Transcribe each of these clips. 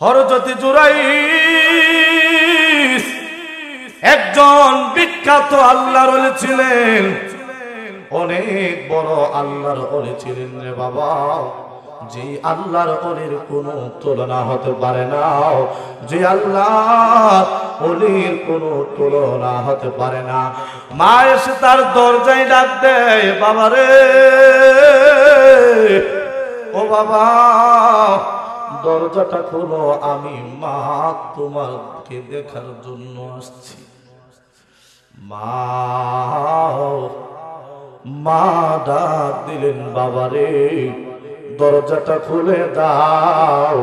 হযরত জুরাইস একজন বিখ্যাত আল্লাহর ওলি ছিলেন, অনেক বড় আল্লাহর ওলি ছিলেন রে বাবা। যে আল্লাহর ওলির কোনো তুলনা হতে পারে না, যে আল্লাহর ওলির কোনো তুলনা হতে পারে না। মা এসে তার দরজায় ডাক দেয়, বাবা রে, ও বাবা দরজাটা খোলো, আমি মা তোমাকে দেখার জন্য আসছি। মা ডাক দিলেন, বাবা রে দরজাটা খুলে দাও,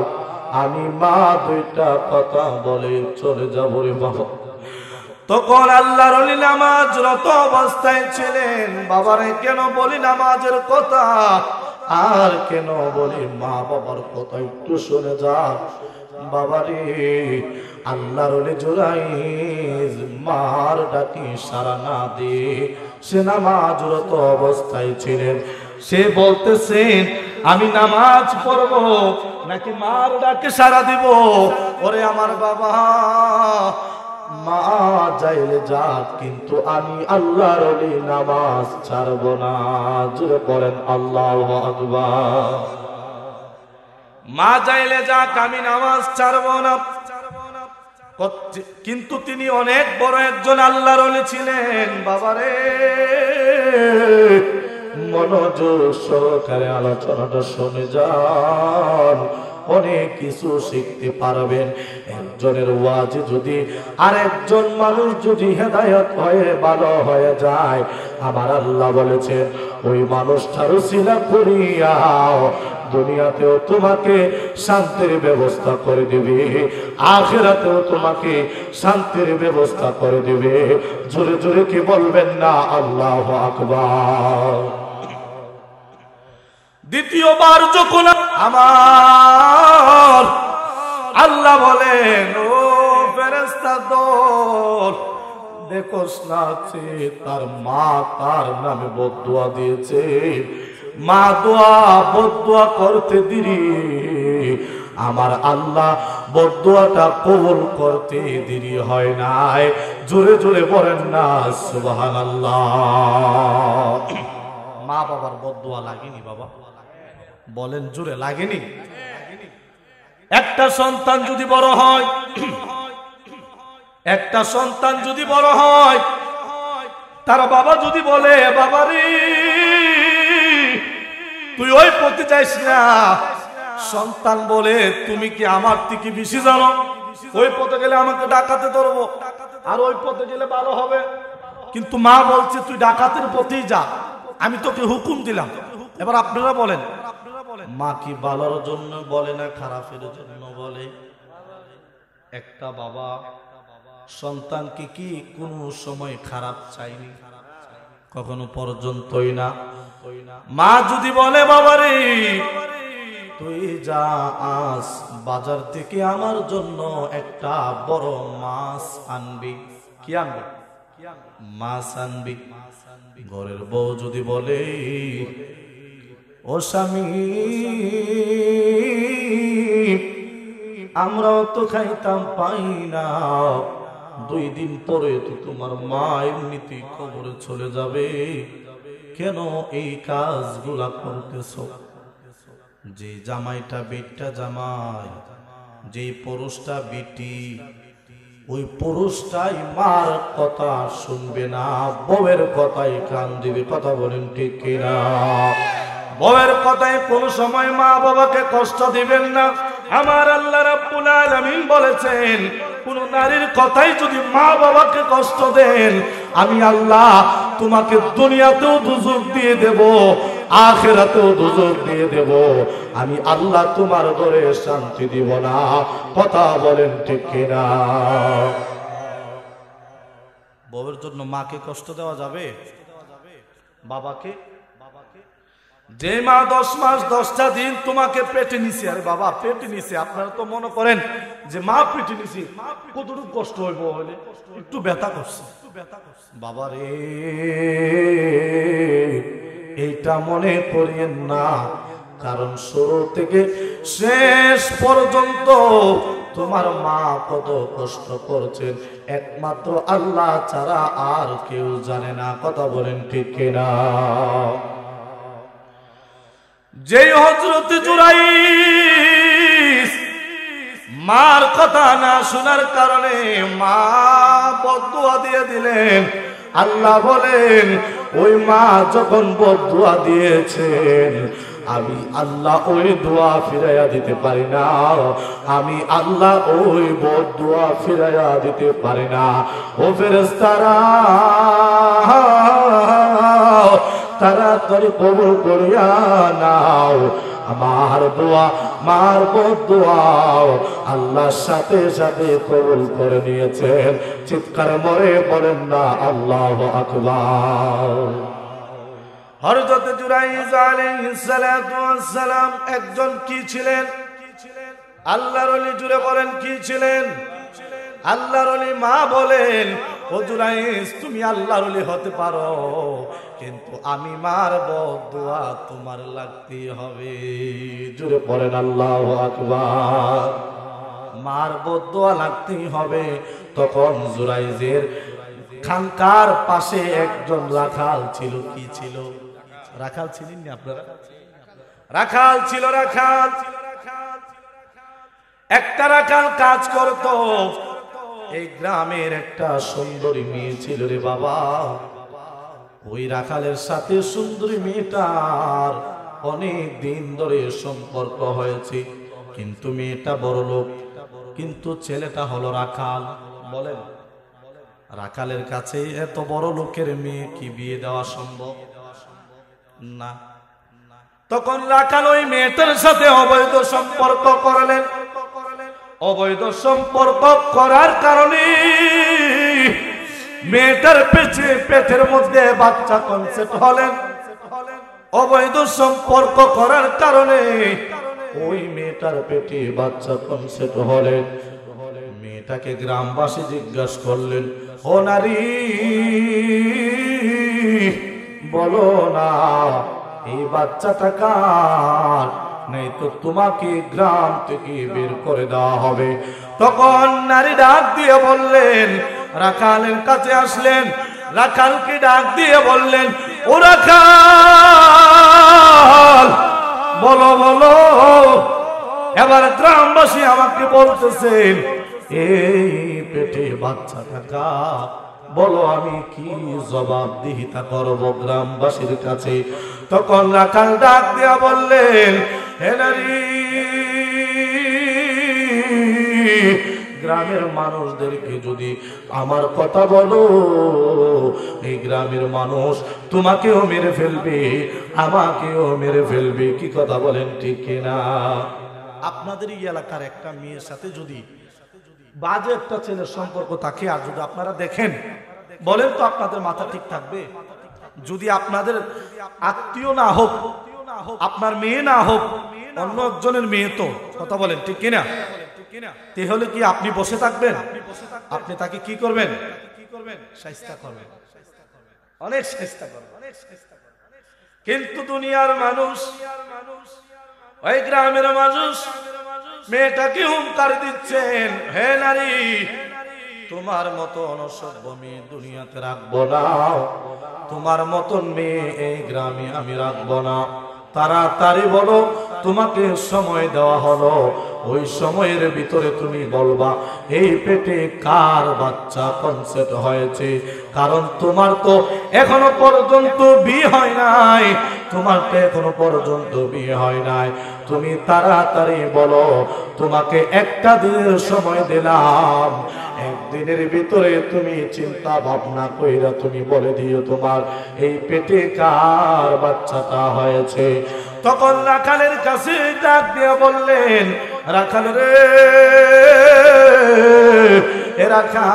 আমি মা দুইটা কথা বলে চলে যাব রে বাবা। তখন আল্লাহর ওলি নামাজরত অবস্থায় ছিলেন। বাবারে কেন বলি নামাজের কথা, আর কেন বলি মা বাবার কথা, একটু শুনে যা। বাবারে আল্লাহর ওলি জুরাইস মার ডাকি সাড়া না দিয়ে সে নামাজরত অবস্থায় ছিলেন। সে বলতেছেন, আমি নামাজ পড়ব নাকি মার ডাকে সাড়া দিব? ওরে আমার বাবা, মা যাইলে যাক, কিন্তু আমি আল্লাহর ওলি নামাজ ছাড়ব না। জোরে পড়েন আল্লাহু আকবার। মা যাইলে যাক, আমি নামাজ ছাড়ব না। কিন্তু তিনি অনেক বড় একজন আল্লাহর ওলি ছিলেন। বাবারে মনোযোগ সহকারে আলোচনাটা শুনে যান, অনেক কিছু শিখতে পারবেন। একজনের ওয়াজে যদি আরেকজন মানুষ যদি হেদায়েত হয়ে ভালো হয়ে যায়, আমার আল্লাহ বলেছেন ওই মানুষটার উসিলা করিয়া দুনিয়াতেও তোমাকে শান্তির ব্যবস্থা করে দিবে, আখিরাতেও তোমাকে শান্তির ব্যবস্থা করে দিবে। জোরে জোরে কি বলবেন না আল্লাহু আকবার। দ্বিতীয়বার যখন আমার আল্লাহ বলেন, ও ফেরেশতা দল, দেখোস না তার মা তার নামে বদদুয়া দিয়েছে, মা বদদুয়া করতে দেরি, আমার আল্লাহ বদদুয়াটা কবুল করতে দেরি হয় নাই। জোরে জোরে বলেন না সুবহানাল্লাহ। মা বাবার বদদুয়া লাগেনি বাবা? বলেন জোরে, লাগেনি? একটা সন্তান যদি বড় হয়, একটা সন্তান যদি বড় হয়, তার বাবা যদি বলে, বাবারে তুই ওই পথে যাইস না, সন্তান বলে, তুমি কি আমার থেকে বেশি জানো? ওই পথে গেলে আমাকে ডাকাতে ধরবো, আর ওই পথে গেলে ভালো হবে। কিন্তু মা বলছে তুই ডাকাতের পথেই যা, আমি তোকে হুকুম দিলাম। এবার আপনারা বলেন, মা কি ভালোর জন্য বলে না খারাপের জন্য বলে? একটা বাবা সন্তানকে কি কোনো সময় খারাপ চাইনি? কখনো পর্যন্তই না। মা যদি বলে, বাবারে তুই যা আজ বাজার থেকে আমার জন্য একটা বড় মাছ আনবি, কি আনবি? মাছ আনবি। ঘরের বউ যদি বলে, ও স্বামী আমরাও তো খাইতাম পাই না, 2 দিন পরে তো তোমার মা এমনিতেই কবরে চলে যাবে, কেন এই কাজগুলা করতেছো? যে জামাইটা বেটটা জামাই, যে পুরুষটা বেটি, ওই পুরুষটাই মার কথা শুনবে না, বউয়ের কথাই কান দিবে। কথা বলেন ঠিক কিনা? বউয়ের কথায় কোন সময় মা বাবাকে কষ্ট দিবেন না। আমার আল্লাহ রাব্বুল আলামিন বলেছেন, কোন নারীর কথাই যদি মা বাবাকে কষ্ট দেন, আমি আল্লাহ তোমাকে দুনিয়াতেও দুজক দিয়ে দেব, আখিরাতেও দুজক দিয়ে দেব। আমি আল্লাহ তোমার ঘরে শান্তি দিব না। কথা বলেন ঠিক কিনা? বউয়ের জন্য মাকে কষ্ট দেওয়া যাবে? বাবাকে? যে মা 10 মাস 10টা দিন তোমাকে পেটে নিছে, আরে বাবা পেটে নিছে, আপনারা তো মনে করেন যে মা পেটে নিছে কতটুকু কষ্ট হইব, হলে একটু ব্যথা করছে। বাবা রে এইটা মনে করিয়েন না, কারণ শুরু থেকে শেষ পর্যন্ত তোমার মা কত কষ্ট করছেন একমাত্র আল্লাহ ছাড়া আর কেউ জানে না। কথা বলেন ঠিক কিনা? যেই হযরত জুরাইস মার কথা না শোনার কারণে মা বদদুয়া দিয়ে দিলেন। আল্লাহ বলেন ওই মা যখন বদদুয়া দিয়েছেন আমি আল্লাহ ওই দোয়া ফিরাইয়া দিতে পারি না, আমি আল্লাহ ওই বদদুয়া ফিরাইয়া দিতে পারি না। ও ফেরেশতারা তাড়াতাড়ি কবুল করিয়া নাও আমার দোয়া, মার বদদুয়া আল্লাহর সাথে সাথে কবুল করে নিয়েছেন। চিৎকার মরে বলেন না আল্লাহু আকবার। হযরত জুরাইজ আলাইহিস সালাতু ওয়াস সালাম একজন কি ছিলেন? আল্লাহর ওলি। জুড়ে বলেন কি ছিলেন? আল্লাহর ওলি। মা বলেন ও জুরাইজ তুমি আল্লাহর ওলি হতে পারো, কিন্তু আমি মার বদদুয়া তোমার লাগতে হবে। জুড়ে পড়েন আল্লাহু আকবার। মার বদদুয়া লাগতেই হবে। তখন জুরাইজের খানকার পাশে একজন রাখাল ছিল। কি ছিল? রাখাল ছিলেন না আপনারা? রাখাল ছিল। রাখাল একটা রাখাল কাজ করত। এই গ্রামের একটা সুন্দরী মেয়ে ছিল রে বাবা। ওই রাখালের সাথে সুন্দরী মেয়েটার অনেক দিন ধরে সম্পর্ক হয়েছে, কিন্তু মেয়েটা বড় লোক, কিন্তু ছেলেটা হলো রাখাল। বলেন রাখালের কাছে এত বড় লোকের মেয়ে কি বিয়ে দেওয়া সম্ভব না? তখন রাখাল ওই মেয়েটার সাথে অবৈধ সম্পর্ক করলেন। অবৈধ সম্পর্ক করার কারণে মেয়েটার পেটের মধ্যে বাচ্চা কনসেপ্ট হলেন। অবৈধ সম্পর্ক করার কারণে ওই মেয়েটার পেটে বাচ্চা কনসেপ্ট হলেন। মেয়েটাকে গ্রামবাসী জিজ্ঞাসা করলেন, ও নারী বলো না এই বাচ্চাটা কার, নেই তো তোমাকে গ্রাম থেকে বের করে দেওয়া হবে। তখন নারী ডাক দিয়ে বললেন, রাখালের কাছে আসলেন, রাখালকে ডাক দিয়ে বললেন, ও রাখাল বলো বলো, এবার গ্রামবাসী আমাকে বলতেছেন এই পেটে বাচ্চাটা কার, বলো আমি কি জবাবদিহিতা করব গ্রামবাসীর কাছে। তখন রাখাল ডাক দিয়া বললেন, হে নারী, গ্রামের মানুষদেরকে যদি আমার কথা বলো এই গ্রামের মানুষ তোমাকেও মেরে ফেলবে, আমাকেও মেরে ফেলবে। কি কথা বলেন ঠিক কিনা? আপনাদের এই এলাকার একটা মেয়ের সাথে যদি বাজে একটা ছেলের সম্পর্ক থাকে আর যদি আপনারা দেখেন, বলেন তো আপনাদের মাথা ঠিক থাকবে? যদি আপনাদের আত্মীয় না হোক, আপনার মেয়ে না হোক, অন্য একজনের মেয়ে, তো কথা বলেন ঠিক কিনা? তাহলে কি আপনি বসে থাকবেন? আপনি তাকে কি করবেন? শায়েস্তা করবেন, অনেক শায়েস্তা করবেন। কিন্তু দুনিয়ার মানুষ, ওই গ্রামের মানুষ মেয়েটাকে হুঙ্কার দিচ্ছেন, হে নারী, তোমার মতন অসভ্য মেয়ে দুনিয়াতে রাখবো না, তোমার মতন মেয়ে এই গ্রামে আমি রাখবো না। তাড়াতাড়ি বলো, তোমাকে সময় দেওয়া হলো, ওই সময়ের ভিতরে তুমি বলবা এই পেটে কার বাচ্চা কনসেপ্ট হয়েছে। কারণ তোমার তো এখনো পর্যন্ত বিয়ে হয় নাই, তোমার তো এখনো পর্যন্ত বিয়ে হয় নাই। তুমি তাড়াতাড়ি বলো, তোমাকে একটা দিনের সময় দিলাম, একদিনের ভিতরে তুমি চিন্তা ভাবনা কইরা তুমি বলে দিও তোমার এই পেটে কার বাচ্চাটা হয়েছে। তখন রাখালের কাছে ডাক দিয়ে বললেন, রাখাল রে, এ রাখাল,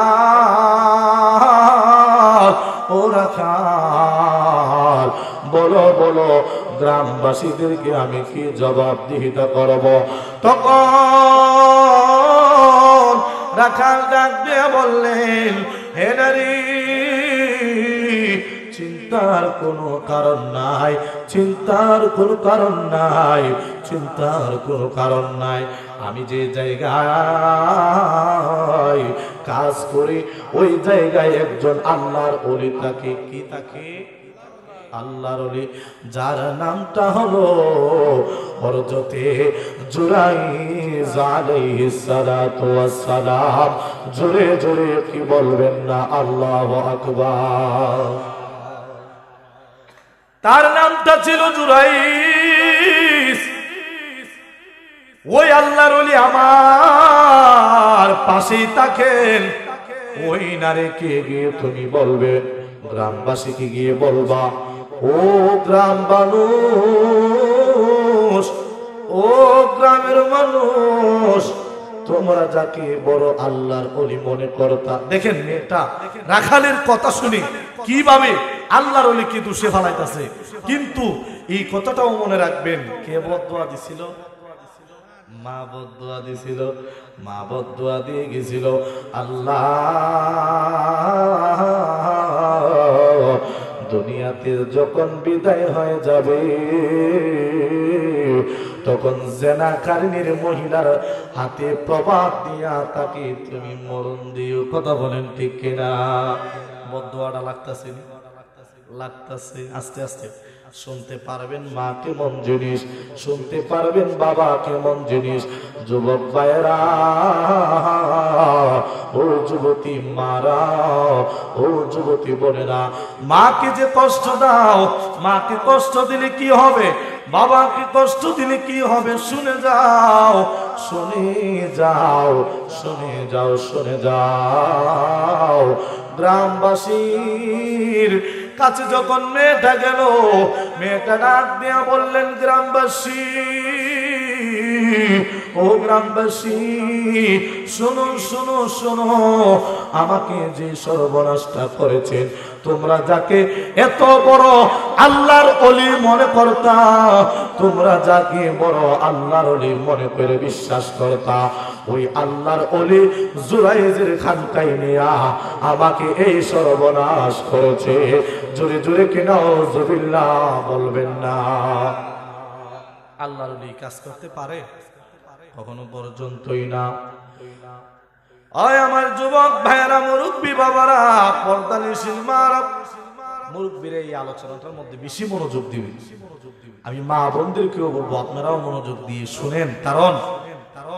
ও রাখাল, বলো বলো গ্রামবাসীদেরকে আমি কি জবাবদিহিতা করব। তখন রাখাল ডাক দিয়ে বললেন, হে নারী, চিন্তা চিন্তার কোনো কারণ নাই, চিন্তার কোনো কারণ নাই, চিন্তার কোনো কারণ নাই। আমি যে জায়গায় কাজ করি ওই জায়গায় একজন আল্লাহর ওলি থাকে। কি থাকে? আল্লাহর ওলি, যার নামটা হলো হযরতে জুরাইজ আলাইহিস সালাতু ওয়াস সালাম। জোরে জোরে কি বলবেন না আল্লাহু আকবার। তার নামটা ছিল জুরাইজ। ওই আল্লাহর ওলি আমার পাশেই থাকেন। ওই নারীকে গিয়ে তুমি বলবে, গ্রামবাসীকে গিয়ে বলবা, ও গ্রাম মানুষ, ও গ্রামের মানুষ, তোমরা যাকে বড় আল্লাহর ওলি মনে করতা। দেখেন মেয়েটা রাখালের কথা শুনি কিভাবে আল্লাহর ওলি কি দোষে ফেলাইতেছে। কিন্তু এই কথাটাও মনে রাখবেন, কে বদদুয়া দিছিল? মা বদদুয়া দিছিল। মা বদদুয়া দিয়ে গেছিল, আল্লাহ দুনিয়াতে যখন বিদায় হয়ে যাবে তখন জেনাকারিনীর মহিলার হাতে প্রবাদ দিয়া তাকে তুমি মরণ দিও। কথা বলেন ঠিক কিনা? বদদুয়াটা লাগতাছে, লাগতাছে। আস্তে আস্তে শুনতে পারবেন মা কেমন জিনিস, শুনতে পারবেন বাবা কেমন জিনিস। যুবক ভাইরা, ও যুবতী মারা, ও যুবতী বোনেরা, মাকে যে কষ্ট দাও, মাকে কষ্ট দিলে কি হবে, বাবাকে কষ্ট দিলে কি হবে, শুনে যাও, শুনে যাও, শুনে যাও, শুনে যাও। গ্রামবাসীর কাছে যখন মেয়েটা গেল, মেয়েটা ডাক দিয়া বললেন, গ্রামবাসী, ও গ্রামবাসী, শোনো শোনো শোনো, আমাকে যে সর্বনাশটা করেছেন, তোমরা যাকে এত বড় আল্লাহর ওলি মনে করতা, তোমরা যাকে বড় আল্লাহর ওলি মনে করে বিশ্বাস করতা, ওই আল্লাহর ওলি জুরাইজের খানকায় নিয়া আমাকে এই সর্বনাশ করেছে। জোরে জোরে কি নাউজুবিল্লাহ বলবেন না? আল্লাহর ওলি কাজ করতে পারে? কখনো পর্যন্তই না। আয় আমার যুবক ভাইয়েরা, মুরব্বী বাবারা, পর্দানিশীল মারা, মুরব্বীরা এই আলোচনাটার মধ্যে বেশি মনোযোগ দিবেন। আমি মা বোনদেরকেও বলবো আপনারাও মনোযোগ দিয়ে শুনেন, কারণ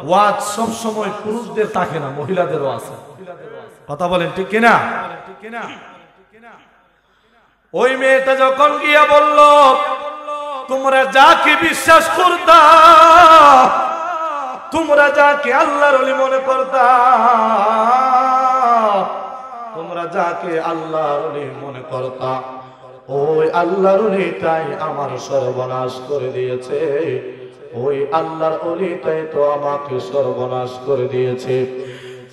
ওয়াজ সব সময় পুরুষদের থাকে না, মহিলাদেরও আছে। কথা বলেন ঠিক কিনা? ওই মেয়েটা যখন গিয়া বলল, তোমরা যাকে বিশ্বাস করতা, তোমরা যাকে আল্লাহর ওলি মনে করতা, তোমরা যাকে আল্লাহর ওলি মনে করতা, ওই আল্লাহর ওলিটাই আমার সর্বনাশ করে দিয়েছে। ওই আল্লাহর ওলিটাই তো আমাকে সর্বনাশ করে দিয়েছে।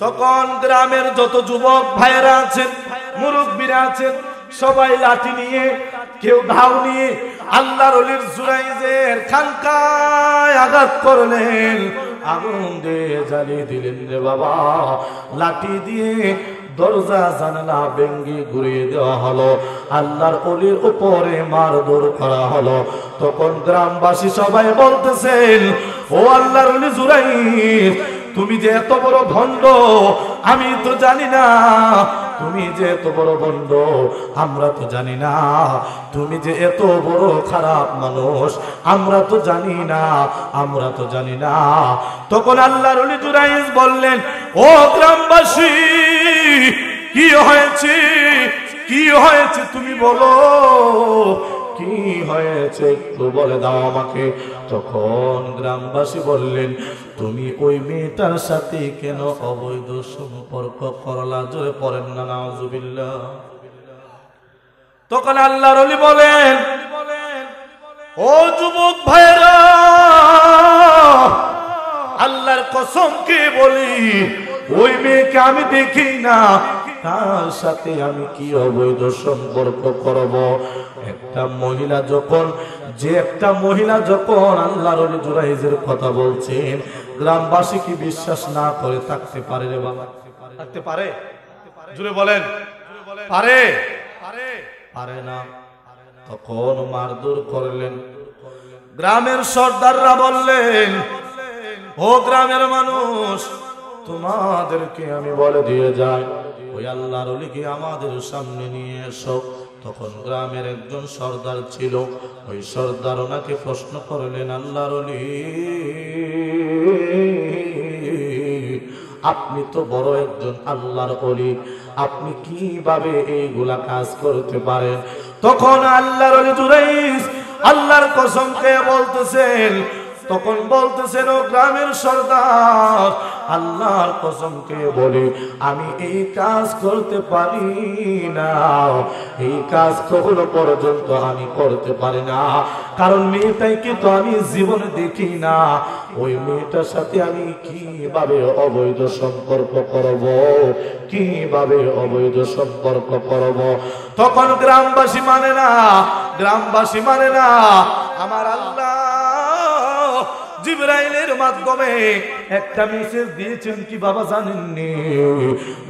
তখন গ্রামের যত যুবক ভাইয়েরা আছেন, মুরব্বীরা আছেন, সবাই লাঠি নিয়ে, কেউ ঢাউ নিয়ে আল্লাহর ওলির জুরাইজের খানকায় আঘাত করলেন, আগুন দিয়ে জ্বালিয়ে দিলেন রে বাবা। লাঠি দিয়ে দরজা জানালা ভেঙ্গে ঘুরিয়ে দেওয়া হলো, আল্লাহর ওলির উপরে মারধর করা হলো। তখন গ্রামবাসী সবাই বলতেছেন, ও আল্লাহর ওলি জুরাইজ, তুমি যে এত বড় ভণ্ড আমি তো জানি না, তুমি যে এত বড় ভণ্ড আমরা তো জানি না, তুমি যে এত বড় খারাপ মানুষ আমরা তো জানি না, আমরা তো জানি না। তখন আল্লাহর ওলি জুরাইজ বললেন, ও গ্রামবাসী, কি হয়েছে, কি হয়েছে তুমি বলো, কি হয়েছে একটু বলে দাও আমাকে। তখন গ্রামবাসী বললেন, তুমি ওই মেয়েটার সাথে কেন অবৈধ সম্পর্ক করলা? জোরে পড়েন না নাউজুবিল্লাহ। তখন আল্লাহর ওলি বলেন, ও যুবক ভাইরা, আল্লাহর কসম কে বলি, ওই মেয়েকে আমি দেখি না, তার সাথে আমি কি অবৈধ সম্পর্ক করব? একটা মহিলা যখন, যে একটা মহিলা যখন আল্লাহর ওলি জুরাইজের কথা বলছেন, গ্রামবাসী কি বিশ্বাস না করে থাকতে পারে রে বাবা? থাকতে পারে? জুড়ে বলেন, পারে? পারে না। তখন মারধর করলেন। গ্রামের সর্দাররা বললেন, ও গ্রামের মানুষ, তোমাদেরকে আমি বলে দিয়ে যাই, ওই আল্লাহর ওলিকে আমাদের সামনে নিয়ে এসো। তখন গ্রামের একজন সর্দার ছিল, ওই সর্দার ওনাকে প্রশ্ন করলেন, আল্লাহর ওলি, আপনি তো বড় একজন আল্লাহর ওলি, আপনি কিভাবে এইগুলা কাজ করতে পারেন? তখন আল্লাহর ওলি জুরাইজ আল্লাহর কসম খেয়ে বলতেছেন, তখন বলতেছেন, ও গ্রামের সর্দার, আল্লাহর কসম খেয়ে বলি, আমি এই কাজ করতে পারি না, এই কাজ কখনো পর্যন্ত আমি করতে পারি না। কারণ মেয়েটাকে তো আমি জীবনে দেখি না, ওই মেয়েটার সাথে আমি কিভাবে অবৈধ সম্পর্ক করব, কিভাবে অবৈধ সম্পর্ক করব? তখন গ্রামবাসী মানে না, গ্রামবাসী মানে না। আমার আল্লাহ জিবরাইলের মাধ্যমে একটা মেসেজ দিয়েছেন, কি বাবা জানেননি?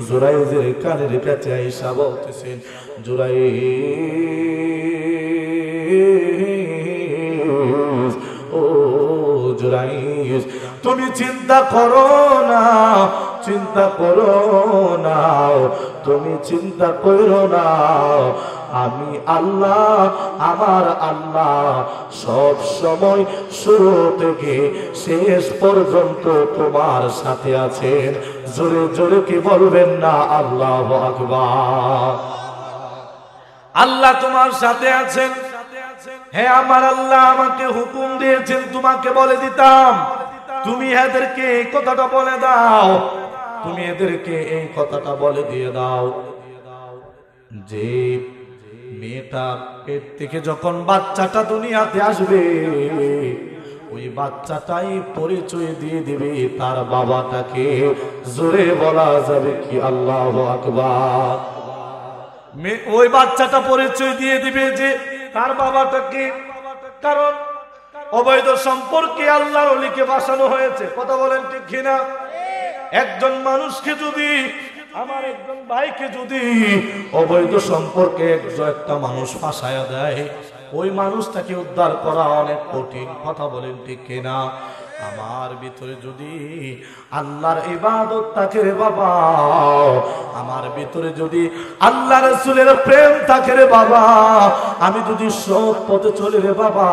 জুরাইজের কানের কাছে আয়েশা বলতেছেন, জুরাইজ, ও জুরাইজ, তুমি চিন্তা করো না, চিন্তা করো না, তুমি চিন্তা করো না, আমি আল্লাহ, আমার আল্লাহ সব সময় শুরু থেকে শেষ পর্যন্ত তোমার সাথে আছেন। জোরে জোরে কি বলবেন না আল্লাহু আকবার? আল্লাহ তোমার সাথে আছেন। হ্যাঁ, আমার আল্লাহ আমাকে হুকুম দিয়েছেন তোমাকে বলে দিতাম, তুমি এদেরকে এই কথাটা বলে দাও, তুমি এদেরকে এই কথাটা বলে দিয়ে দাও যে মেয়েটা পেট থেকে যখন বাচ্চাটা দুনিয়াতে আসবে, ওই বাচ্চাটাই পরিচয় দিয়ে দিবে তার বাবাটাকে। জোরে বলা যাবে কি আল্লাহু আকবার? ওই বাচ্চাটা পরিচয় দিয়ে দিবে যে তার বাবাটাকে। কারণ অবৈধ সম্পর্কে আল্লাহর ওলিকে বাঁচানো হয়েছে। কথা বলেন ঠিক কিনা? একজন মানুষকে যদি, আমার একজন ভাইকে যদি অবৈধ সম্পর্কে একটা মানুষ ফাঁসায়া দেয়, ওই মানুষটাকে উদ্ধার করা অনেক কঠিন। কথা বলেন ঠিক কিনা? আমার ভিতরে যদি আল্লাহর ইবাদত থাকে রে বাবা, আমার ভিতরে যদি আল্লাহ রাসূলের প্রেম থাকে রে বাবা, আমি যদি সৎ পথে চলি রে বাবা,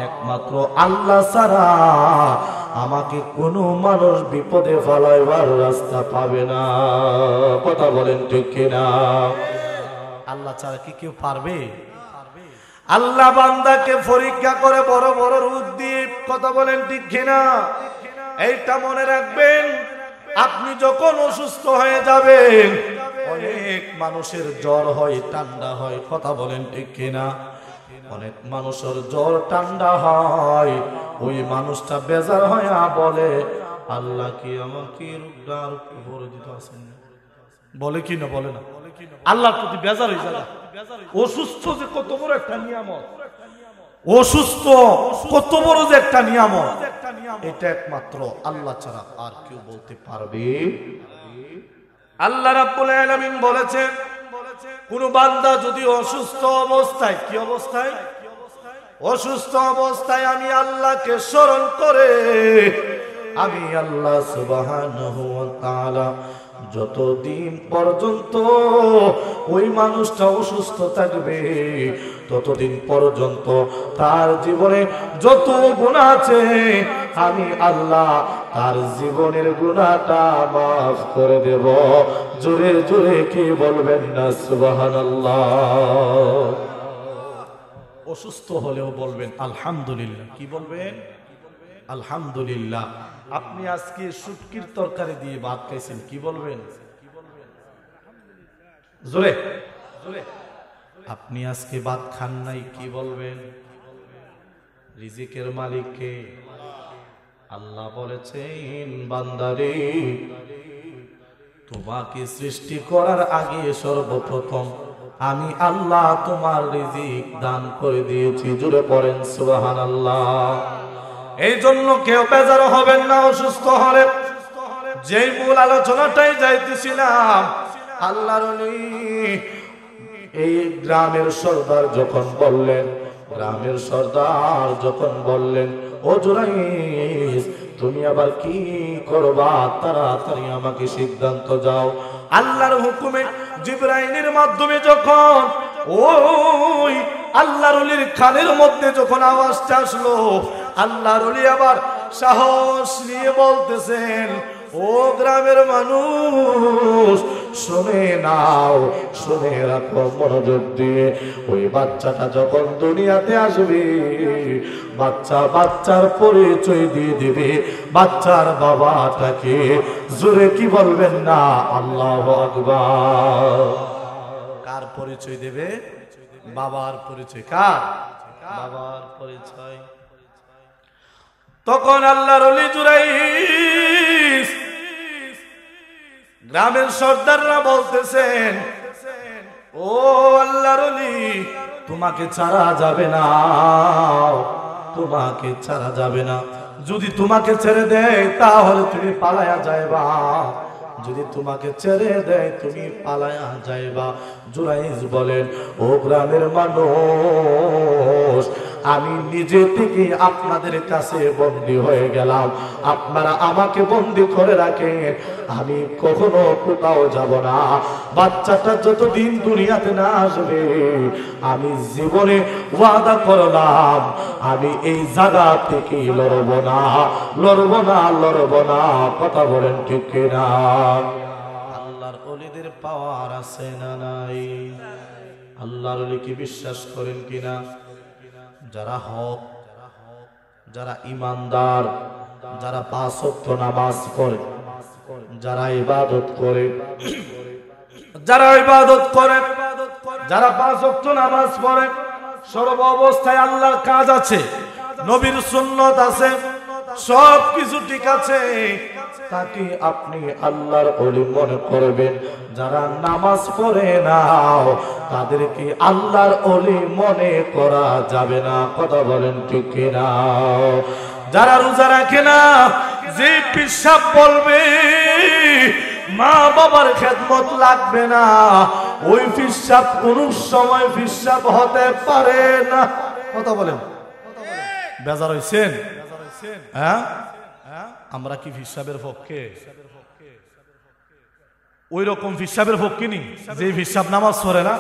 একমাত্র আল্লাহ ছাড়া আমাকে কোনো মানুষ বিপদে ফেলাইবার রাস্তা পাবে না। কথা বলেন ঠিক কিনা? আল্লাহ ছাড়া কি কেউ পারবে? আল্লাহ বান্দাকে পরীক্ষা করে বড় বড় রূপ দিয়ে। কথা বলেন ঠিক কিনা? এইটা মনে রাখবেন, আপনি যখন অসুস্থ হয়ে যাবেন, অনেক মানুষের জ্বর হয়, ঠান্ডা হয়। কথা বলেন ঠিক কিনা? অনেক মানুষের জ্বর ঠান্ডা হয়, ওই মানুষটা বেজার হয়ে বলে, আল্লাহ কি আমাকে রোগটার উপরে দিতে আছেন? বলে কি না? বলে না? আল্লাহর প্রতি বেজার হয়ে যায়। অসুস্থ যে কত বড় একটা নিয়ামত, অসুস্থ কত বড় যে একটা নিয়ামত, এটা একমাত্র আল্লাহ ছাড়া আর কেউ বলতে পারবে? আল্লাহ রাব্বুল আলামিন বলেছেন, কোন বান্দা যদি অসুস্থ অবস্থায়, কি অবস্থায়? অসুস্থ অবস্থায় আমি আল্লাহকে স্মরণ করে, আমি আল্লাহ সুবহানাহু ওয়া তাআলা যতদিন পর্যন্ত ওই মানুষটা অসুস্থ থাকবে, ততদিন পর্যন্ত তার জীবনে যত গুনাহ আছে, আমি আল্লাহ তার জীবনের গুনাহটা মাফ করে দেব। জোরে জোরে কি বলবেন না সুবহানাল্লাহ? অসুস্থ হলেও বলবেন আলহামদুলিল্লাহ। কি বলবেন? আলহামদুলিল্লাহ। আপনি আজকে শুটকির তরকারি দিয়ে ভাত খাইছেন, কি বলবেন? জোরে জোরে। আপনি আজকে ভাত খান নাই, কি বলবেন? রিজিকের মালিক কে? আল্লাহ বলেছেন, বান্দারে, তোমাকে সৃষ্টি করার আগে সর্বপ্রথম আমি আল্লাহ তোমার রিজিক দান করে দিয়েছি। জোরে পড়েন সুবহানাল্লাহ। এই জন্য কেউ বেজার হবেন না অসুস্থ হলে। যেই মূল আলোচনাটাই যাইতেছিলাম, আল্লাহর ওলি এই গ্রামের সর্দার যখন বললেন, গ্রামের সর্দার যখন বললেন, ও জুরাইস তুমি আবার কি করবা, তাড়াতাড়ি আমাকে সিদ্ধান্ত যাও। আল্লাহর হুকুমে জিবরাইলের মাধ্যমে যখন ওই আল্লাহর ওলির কানের মধ্যে যখন আওয়াজটা আসলো, আল্লাহর ওলি আবার সাহস নিয়ে বলতেছেন, ও গ্রামের মানুষ শুনে নাও, শুনে রাখো মনোযোগ দিয়ে। ওই বাচ্চাটা যখন দুনিয়াতে আসবে, বাচ্চার পরিচয় দিয়ে দিবে বাচ্চার বাবাটাকে। জোরে কি বলবেন না আল্লাহু আকবার। কার পরিচয় দেবে? বাবার পরিচয়। কার? বাবার পরিচয়। তখন আল্লাহর ওলি জুরাইস গ্রামের সর্দাররা বলতেছেন, ও আল্লাহর ওলি তোমাকে ছাড়া যাবে না, তোমাকে ছাড়া যাবে না। যদি তোমাকে ছেড়ে দেয় তাহলে তুমি পালায়া যাইবা, যদি তোমাকে ছেড়ে দেয় তুমি পালায়া যাইবা। জুরাইস বলেন, ও গ্রামের মানুষ আমি নিজে থেকে আপনাদের কাছে বন্দী হয়ে গেলাম, আপনারা আমাকে বন্দী করে রাখেন, আমি কখনো কোথাও যাব না। বাচ্চাটা যতদিন দুনিয়াতে না আসবে আমি জীবনে ওয়াদা করলাম আমি এই জায়গা থেকে লড়ব না, লড়ব না, লড়ব না। কথা বলেন ঠিক কিনা? আল্লাহর ওলিদের পাওয়ার আছে না নাই? আল্লাহর ওলিকে বিশ্বাস করেন কিনা? যারা হক, যারা ইমানদার, যারা 5 ওয়াক্ত নামাজ পড়ে, যারা ইবাদত করে, যারা ইবাদত করে, যারা 5 ওয়াক্ত নামাজ পড়ে, সর্ব অবস্থায় আল্লাহর কাজ আছে, নবীর সুন্নাত আছে, সব কিছু ঠিক আছে, তাকে আপনি আল্লাহর ওলি মনে করবেন। যারা নামাজ পড়ে না তাদেরকে আল্লাহর ওলি মনে করা যাবে না। কথা বলেন ঠিক কিনা? যারা রোজা রাখে না, যে পিশাব বলবে মা বাবার খেদমত লাগবে না, ওই পিশাব কোন সময় পিশাব হতে পারে না। কথা বলেন, বেজার হইছেন? হ্যাঁ, আমরা কি পিশাবের পক্ষে? ওই রকম পিশাবের পক্ষে নি যে পিশাব নামাজ পড়ে না।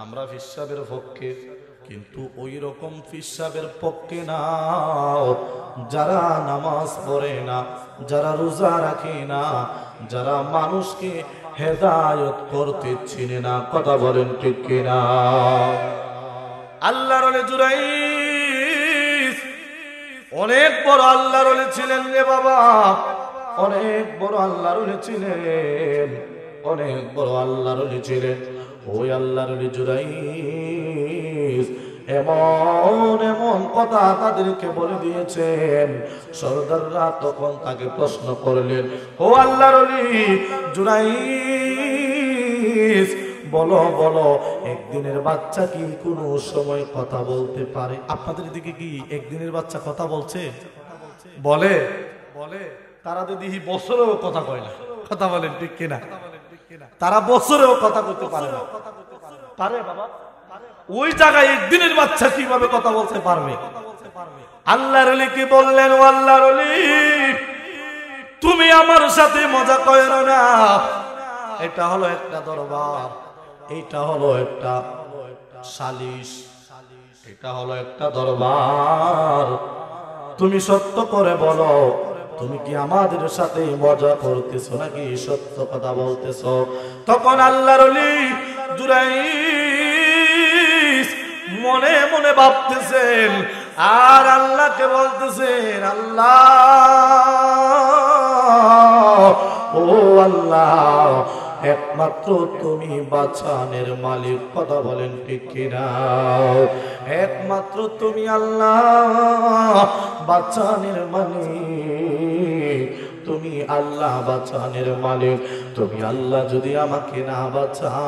আমরা পিশাবের পক্ষে, কিন্তু ওই রকম পিশাবের পক্ষে না যারা নামাজ পড়ে না, যারা রোজা রাখে না, যারা মানুষকে হেদায়েত করতে চিনে না। কথা বলেন ঠিক কিনা? আল্লাহর ওলি জুরাইস অনেক বড় আল্লাহর ওলি ছিলেন রে বাবা, অনেক বড় আল্লাহর ওলি ছিলেন, অনেক বড় আল্লাহর ওলি ছিলেন। ওই আল্লাহর ওলি জুরাইস এমন এমন কথা তাদেরকে বলে দিয়েছেন। সর্দাররা তখন তাকে প্রশ্ন করলেন, ও আল্লাহর ওলি জুরাইস বলো বলো, একদিনের বাচ্চা কি কোনো সময় কথা বলতে পারে? আপনাদের দিকে কি একদিনের বাচ্চা কথা বলছে? বলে? বলে? তারা দিদি বছরেও কথা কয় না। কথা বলেন ঠিক কিনা? তারা বছরেও কথা বলতে পারে না। পারে বাবা? ওই জায়গায় একদিনের বাচ্চা কিভাবে কথা বলতে পারবে? আল্লাহর ওলি কি বললেন, ও আল্লাহর ওলি তুমি আমার সাথে মজা করো না। এটা হলো একটা দরবার, এটা হলো একটা সালিশ, এটা হলো একটা দরবার। তুমি সত্য করে বলো, তুমি কি আমাদের সাথে মজা করতেছো নাকি সত্য কথা বলতেছো? তখন আল্লাহর ওলি জুরাইস মনে মনে ভাবতেছেন আর আল্লাহকে বলতেছেন, আল্লাহ, ও আল্লাহ, একমাত্র তুমি বাঁচানের মালিক। কথা বলেন ঠিক কিনা? একমাত্র তুমি আল্লাহ বাঁচানের মালিক, তুমি আল্লাহ বাঁচানের মালিক। তুমি আল্লাহ যদি আমাকে না বাঁচাও,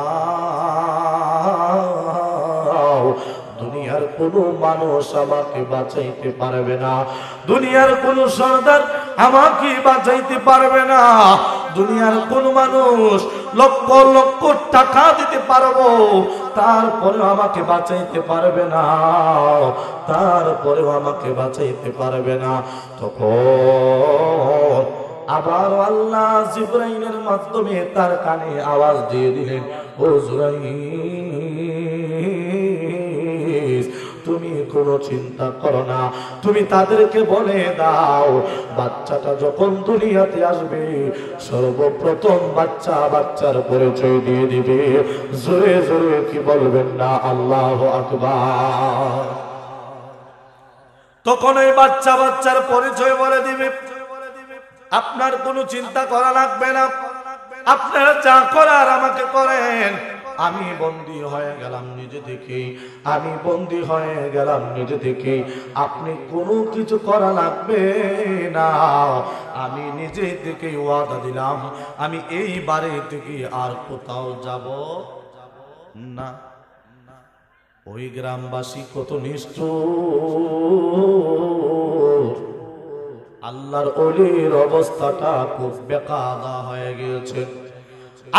দুনিয়ার কোনো মানুষ আমাকে বাঁচাইতে পারবে না, দুনিয়ার কোনো সর্দার আমাকে বাঁচাইতে পারবে না। দুনিয়ার কোন মানুষ লক্ষ লক্ষ টাকা দিতে পারবো, তারপরেও আমাকে বাঁচাইতে পারবে না, তারপরেও আমাকে বাঁচাইতে পারবে না। তখন আবার আল্লাহ জিবরাইলের মাধ্যমে তার কানে আওয়াজ দিয়ে দিলেন, ও জিবরাইল, তুমি কোনো চিন্তা করো না, তুমি তাদেরকে বলে দাও বাচ্চাটা যখন দুনিয়াতে আসবে সর্বপ্রথম বাচ্চার পরিচয় দিয়ে দিবে। জোরে জোরে কি বলবেন না আল্লাহু আকবার। তখন ওই বাচ্চার পরিচয় বলে দিবে। আপনার কোনো চিন্তা করা লাগবে না, আপনারা যা করার আমাকে করেন। আমি বন্দী হয়ে গেলাম নিজে থেকে, আমি বন্দী হয়ে গেলাম নিজে থেকে, আপনি কোনো কিছু করা লাগবে না। আমি নিজে থেকে ওয়াদা দিলাম, আমি এই বাড়ি থেকে আর কোথাও যাব না। ওই গ্রামবাসী কত নিষ্ঠুর, আল্লাহর ওলির অবস্থাটা খুব বেকায়দা হয়ে গিয়েছে।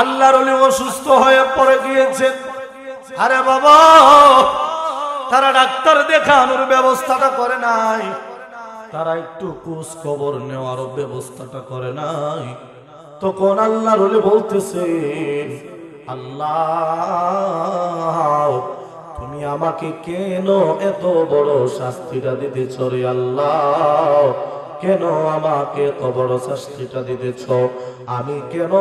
আল্লাহর ওলি অসুস্থ হয়ে পড়ে গিয়েছে। আরে বাবা, তারা ডাক্তার দেখানোর ব্যবস্থাটা করে নাই, তারা একটু খোঁজ খবর নেওয়ার ব্যবস্থাটা করে নাই। তখন আল্লাহর ওলি বলতেছে, আল্লাহ তুমি আমাকে কেন এত বড় শাস্তিটা দিতেছ রে আল্লাহ, কেন আমাকে এত বড় শাস্তিটা দিতেছ? আমি কেন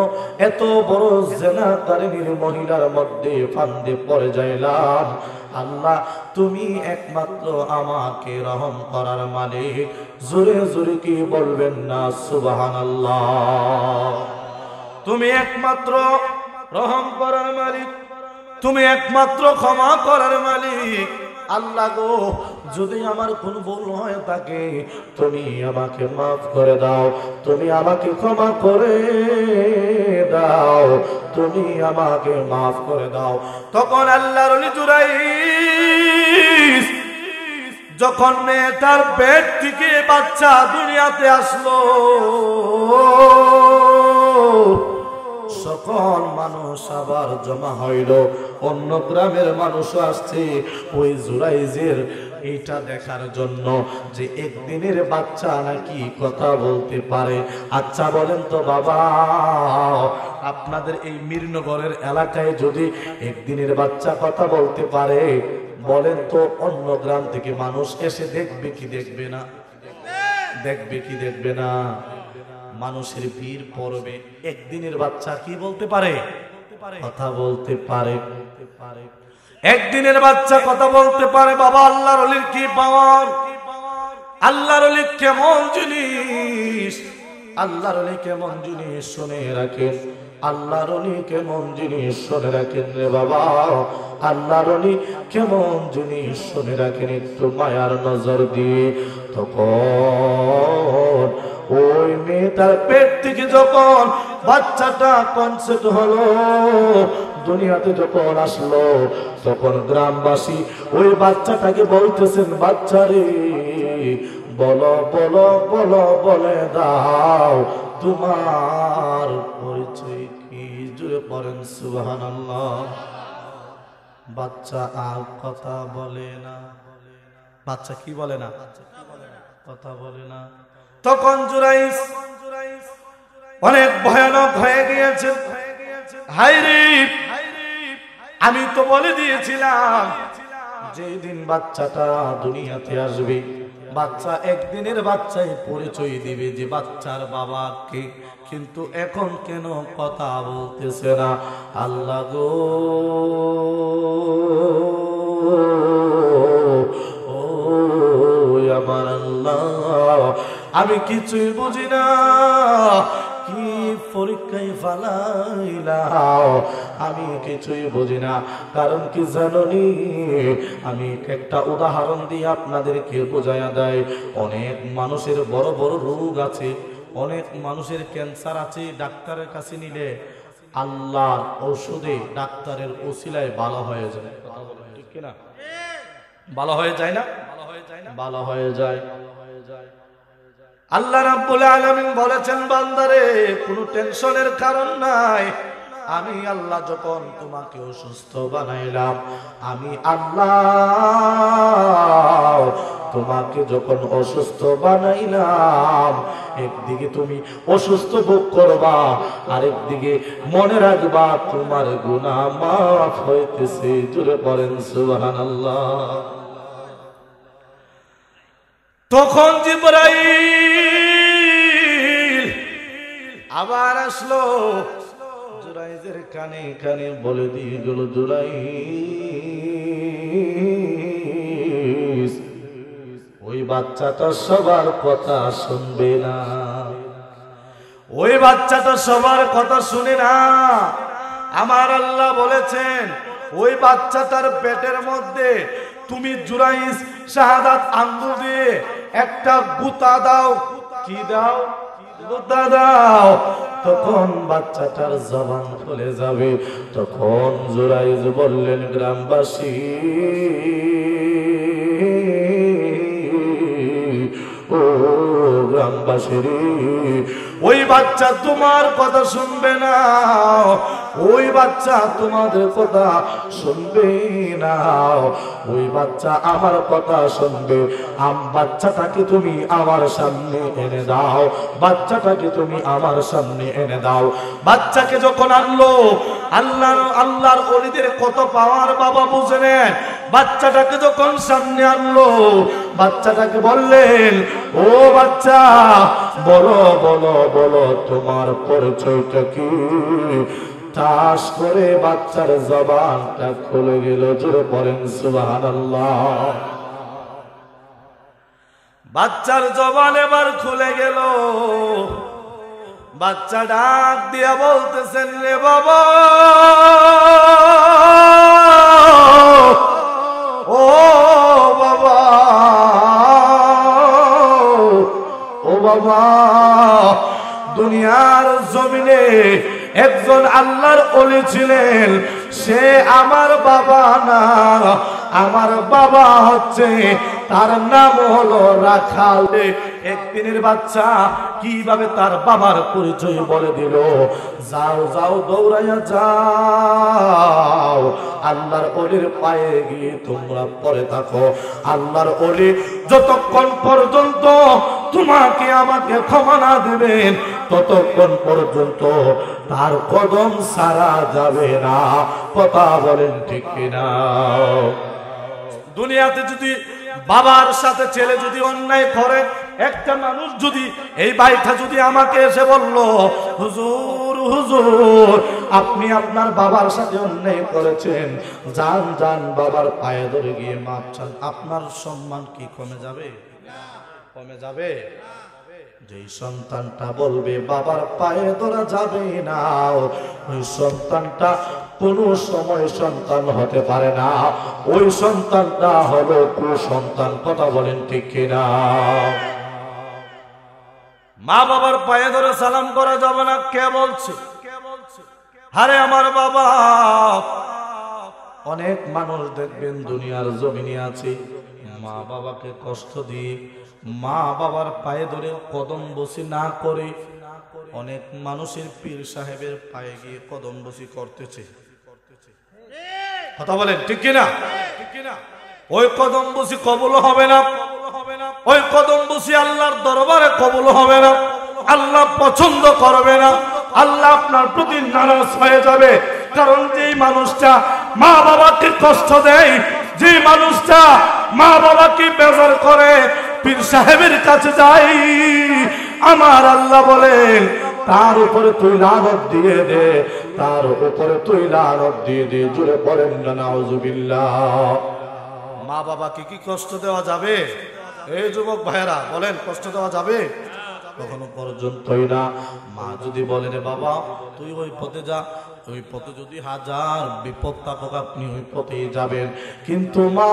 এত বড় জিনাকারিনীর মহিলার মধ্যে ফান্দে পড়ে যাইলাম? আল্লাহ তুমি একমাত্র আমাকে রহম করার মালিক। জোরে জোরে কি বলবেন না সুবহানাল্লাহ। তুমি একমাত্র রহম করার মালিক, তুমি একমাত্র ক্ষমা করার মালিক। আল্লাহ গো, যদি আমার কোন ভুল হয়ে থাকে তুমি আমাকে মাফ করে দাও, তুমি আমাকে ক্ষমা করে দাও, তুমি আমাকে মাফ করে দাও। তখন আল্লাহর ওলি জুরাইজ যখন মেয়েটার পেট থেকে বাচ্চা দুনিয়াতে আসলো, সকল মানুষ আবার জমা হইল। অন্য গ্রামের মানুষও আসছে ওই জুরাইজের এইটা দেখার জন্য যে একদিনের বাচ্চা নাকি কথা বলতে পারে। আচ্ছা বলেন তো বাবা, আপনাদের এই মীরনগরের এলাকায় যদি একদিনের বাচ্চা কথা বলতে পারে, বলেন তো অন্য গ্রাম থেকে মানুষ এসে দেখবে কি দেখবে না? দেখবে কি দেখবে না? মানুষের ভিড় পড়বে। একদিনের বাচ্চা কি বলতে পারে? কথা বলতে পারে। একদিনের বাচ্চা কথা বলতে পারে। বাবা, আল্লাহর ওলির কি পাওয়ার! আল্লাহর ওলি কেমন জিনিস, আল্লাহর ওলি কেমন জিনিস শুনে রাখেন, আল্লাহর ওলি কেমন জিনিস শুনে রাখেন রে বাবা, আল্লাহর ওলি কেমন জিনিস শুনে রাখেন একটু মায়ার নজর দিয়ে। তখন ওই মেয়েটার পেট থেকে যখন বাচ্চাটা কনসেপ্ট হলো, দুনিয়াতে যখন আসলো, তখন গ্রামবাসী ওই বাচ্চাটাকে বলতেছেন, বাচ্চারে বলো বলো বলো, বলে দাও তোমার পরিচয় কি? জুড়ে পড়েন সুবহানাল্লাহ। বাচ্চা আর কথা বলে না। বাচ্চা কি বলে না? কথা বলে না। তখন জুরাইজ অনেক ভয়ানক হয়ে গিয়েছে। হায়রে, আমি তো বলে দিয়েছিলাম যেই দিন বাচ্চাটা দুনিয়াতে আসবে, বাচ্চা একদিনের বাচ্চাই পরিচয় দিবে যে বাচ্চার বাবাকে, কিন্তু এখন কেন কথা বলতেছে না? আল্লাহ গো, ও আমার আল্লাহ, আমি কিছুই বুঝি না, কি পরীক্ষায় ফালাইলাও, আমি কিছুই বুঝি না। কারণ কি জানি, আমি একটা উদাহরণ দিয়ে আপনাদেরকে বোঝায়া দেয়। অনেক মানুষের বড় বড় রোগ আছে, অনেক মানুষের ক্যান্সার আছে, ডাক্তারের কাছে নিলে আল্লাহর ঔষধে ডাক্তারের ওসিলায় ভালো হয়ে যায়। কথা বলেন ঠিক কিনা? ভালো হয়ে যায় না? ভালো হয়ে যায়। আল্লাহ রাব্বুল আলামিন বলেছেন, বান্দারে কোনো টেনশনের কারণ নাই। আমি আল্লাহ যখন তোমাকে অসুস্থ বানাইলাম, আমি আল্লাহ তোমাকে যখন অসুস্থ বানাইলাম, একদিকে তুমি অসুস্থ ভোগ করবা, আরেকদিকে মনে রাখবা তোমার গুনাহ মাফ হইতেছে। জোরে বলেন সুবহানাল্লাহ। তখন জিবরাইল আবার আসলো, জুরাইজের কানে কানে বলে দিয়ে গেল, জুরাইজ ওই বাচ্চাটা সবার কথা শুনবে না, ওই বাচ্চাটা সবার কথা শুনে না। আমার আল্লাহ বলেছেন, ওই বাচ্চাটার পেটের মধ্যে তুমি জুরাইজ শাহাদাত আঙ্গুল দিয়ে একটা গুতা দাও। কি দাও? গুতা দাও। তখন বাচ্চাটার জবান খুলে যাবে। তখন জুরাইজ বললেন, গ্রামবাসী, ও গ্রামবাসী, ওই বাচ্চা তোমার কথা শুনবে না, ওই বাচ্চা তোমাদের কথা শুনবে না, ওই বাচ্চা আমার কথা শুনবে। বাচ্চাটাকে তুমি আমার সামনে এনে দাও, বাচ্চাটাকে তুমি আমার সামনে এনে দাও। বাচ্চাকে যখন আনলো, আল্লাহর ওলিদের কত পাওয়ার বাবা বুঝে নেন। বাচ্চাটাকে যখন সামনে আনলো, বাচ্চাটাকে বললেন, ও বাচ্চা, বলো বলো বলো তোমার পরিচয়টা কি? তাস করে বাচ্চার জবানটা খুলে গেল। জোরে পড়েন সুবহানাল্লাহ। বাচ্চার জবান এবার খুলে গেল। বাচ্চা ডাক দিয়া বলতেছেন, রে বাবা, ও বাবা, ও বাবা, দুনিয়ার জমিনে একজন আল্লাহর ওলি ছিলেন, সে আমার বাবা না, আমার বাবা হচ্ছে, তার নাম হলো রাখাল। একদিনের বাচ্চা কিভাবে তার বাবার পরিচয় বলে দিল। যাও যাও, দৌড়াইয়া যাও, আল্লাহর ওলির পায়ে গিয়ে তোমরা পড়ে থাকো। আল্লাহর ওলি যতক্ষণ পর্যন্ত তোমাকে আমাকে ক্ষমা না দিবেন, ততক্ষণ পর্যন্ত তার কদম সারা যাবে না। কথা বলেন ঠিক কিনা? দুনিয়াতে যদি বাবার সাথে ছেলে যদি অন্যায় করে, একটা মানুষ যদি, এই ভাইটা যদি আমাকে এসে বলল, হুজুর হুজুর, আপনি আপনার বাবার সাথে অন্যায় করেছেন, যান যান বাবার পায়ে ধরে গিয়ে মাপ চান, আপনার সম্মান কি কমে যাবে? কমে যাবে? যেই সন্তানটা বলবে বাবার পায়ে ধরা যাবে না, ওই সন্তানটা কোনো সময় সন্তান হতে পারে না। ওই সন্তানটা হলো কুসন্তান। কথা বলেন ঠিক কিনা? মা বাবার পায়ে ধরে সালাম করা যাবে না, কে বলছে? আরে আমার বাবা, অনেক মানুষ দেখবেন দুনিয়ার জমিনে আছে, মা বাবাকে কষ্ট দিয়ে মা বাবার পায়ে ধরে কদম বসি না করে অনেক মানুষের পীর সাহেবের পায়ে গিয়ে কদম বসি করতেছে। কথা বলেন ঠিক কিনা? ওই কদম বসি কবুল হবে না, ওই কদম বসি আল্লাহর দরবারে কবুল হবে না, আল্লাহ পছন্দ করবে না, আল্লাহ আপনার প্রতি নারাজ হয়ে যাবে। কারণ যেই মানুষটা মা বাবাকে কষ্ট দেয়, যে মানুষটা মা বাবাকে বেজার করে, পীর সাহেবের কাছে যাই, আমার আল্লাহ বলেন তার উপরে তুই লানত দিয়ে দে, তার উপরে তুই লানত দিয়ে দে। জুড়ে পড়েন না নাউজুবিল্লাহ। মা বাবাকে কি কষ্ট দেওয়া যাবে? এই যুবক ভাইয়েরা বলেন, কষ্ট দেওয়া যাবে? কখনো পর্যন্তই না। মা যদি বলে, রে বাবা তুই ওই পথে যা, ওই পথে যদি হাজার বিপদ থাকুক আপনি ওই পথেই যাবেন। কিন্তু মা,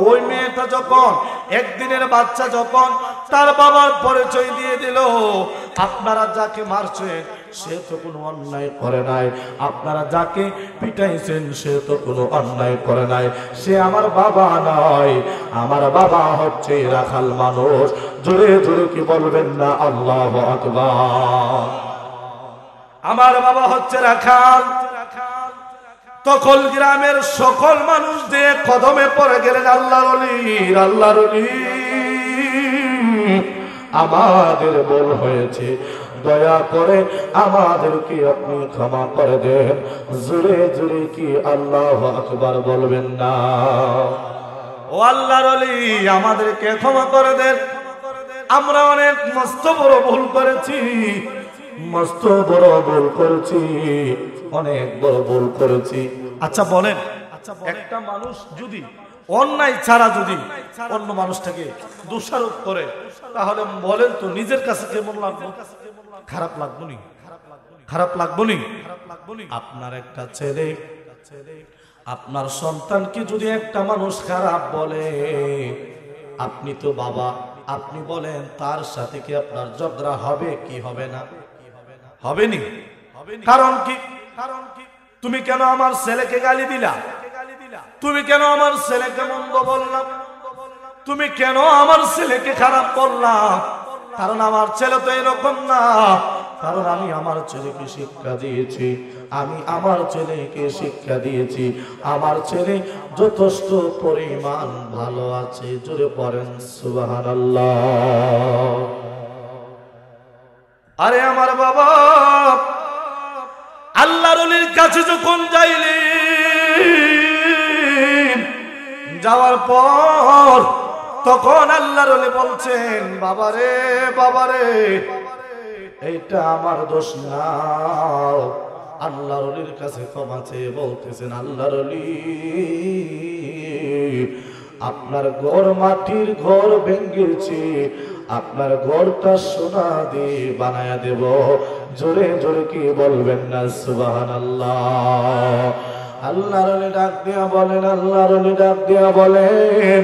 ওই মেয়েটা যখন, একদিনের বাচ্চা যখন তার বাবার পরিচয় দিয়ে দিল, আপনারা যাকে মারছেন সে তো কোনো অন্যায় করে নাই। আপনারা যাকে পিটাইছেন সে তো কোনো অন্যায় করে নাই। সে আমার বাবা নয়, আমার বাবা হচ্ছে রাখাল মানুষ। জোরে জোরে কি বলবেন না আল্লাহু আকবার। আমার বাবা হচ্ছে রাখাল। তখন গ্রামের সকল মানুষ যে কদমে পড়ে গেলেন, আল্লাহর ওলি, আল্লাহর ওলি, আমাদের ভুল হয়েছে, দয়া করে আমাদেরকে আপনি ক্ষমা করে দেন। জোরে জোরে কি আল্লাহু আকবার বলবেন না? ও আল্লাহর ওলি, আমাদেরকে ক্ষমা করে দেন। আমরা অনেক মস্ত বড় ভুল করেছি, মস্ত বড় ভুল করেছি, অনেক বড় ভুল করেছি। আচ্ছা বলেন, একটা মানুষ যদি অন্যায় ছাড়া যদি অন্য মানুষটাকে দোষারোপ করে, তাহলে বলেন তো নিজের কাছে কেমন লাগবে? খারাপ লাগবে নি? খারাপ লাগবে নি? আপনার একটা ছেলে, আপনার সন্তানকে যদি একটা মানুষ খারাপ বলে, আপনি তো বাবা, আপনি বলেন তার সাথে কি আপনার ঝগড়া হবে কি হবে না? হবে নি? কারণ কি? তুমি কেন আমার ছেলেকে গালি দিলা? তুমি কেন আমার ছেলেকে মন্দ বললাম? তুমি কেন আমার ছেলেকে খারাপ বললাম? কারণ আমার ছেলে তো এরকম না। কারণ আমি আমার ছেলেকে শিক্ষা দিয়েছি, আমি আমার ছেলেকে শিক্ষা দিয়েছি, আমার ছেলে যথেষ্ট পরিমাণ ভালো আছে। জোরে পড়েন সুবহানাল্লাহ। আরে আমার বাবা আল্লাহর ওলির কাছে যখন যাইলেন, যাওয়ার পর তখন আল্লাহর ওলি বলছেন, বাবারে বাবারে, এইটা আমার দোষ না। আল্লাহর ওলির কাছে ক্ষমা চেয়ে বলতেছেন, আল্লাহর ওলি, আপনার ঘর মাটির ঘর ভেঙেছি, আপনার ঘরটা সোনা দিয়ে বানায়া দেব। জোরে জোরে কি বলবেন না সুবহানাল্লাহ। আল্লাহর ওলি ডাক দিয়া বলেন, আল্লাহর ওলি ডাক দিয়া বলেন,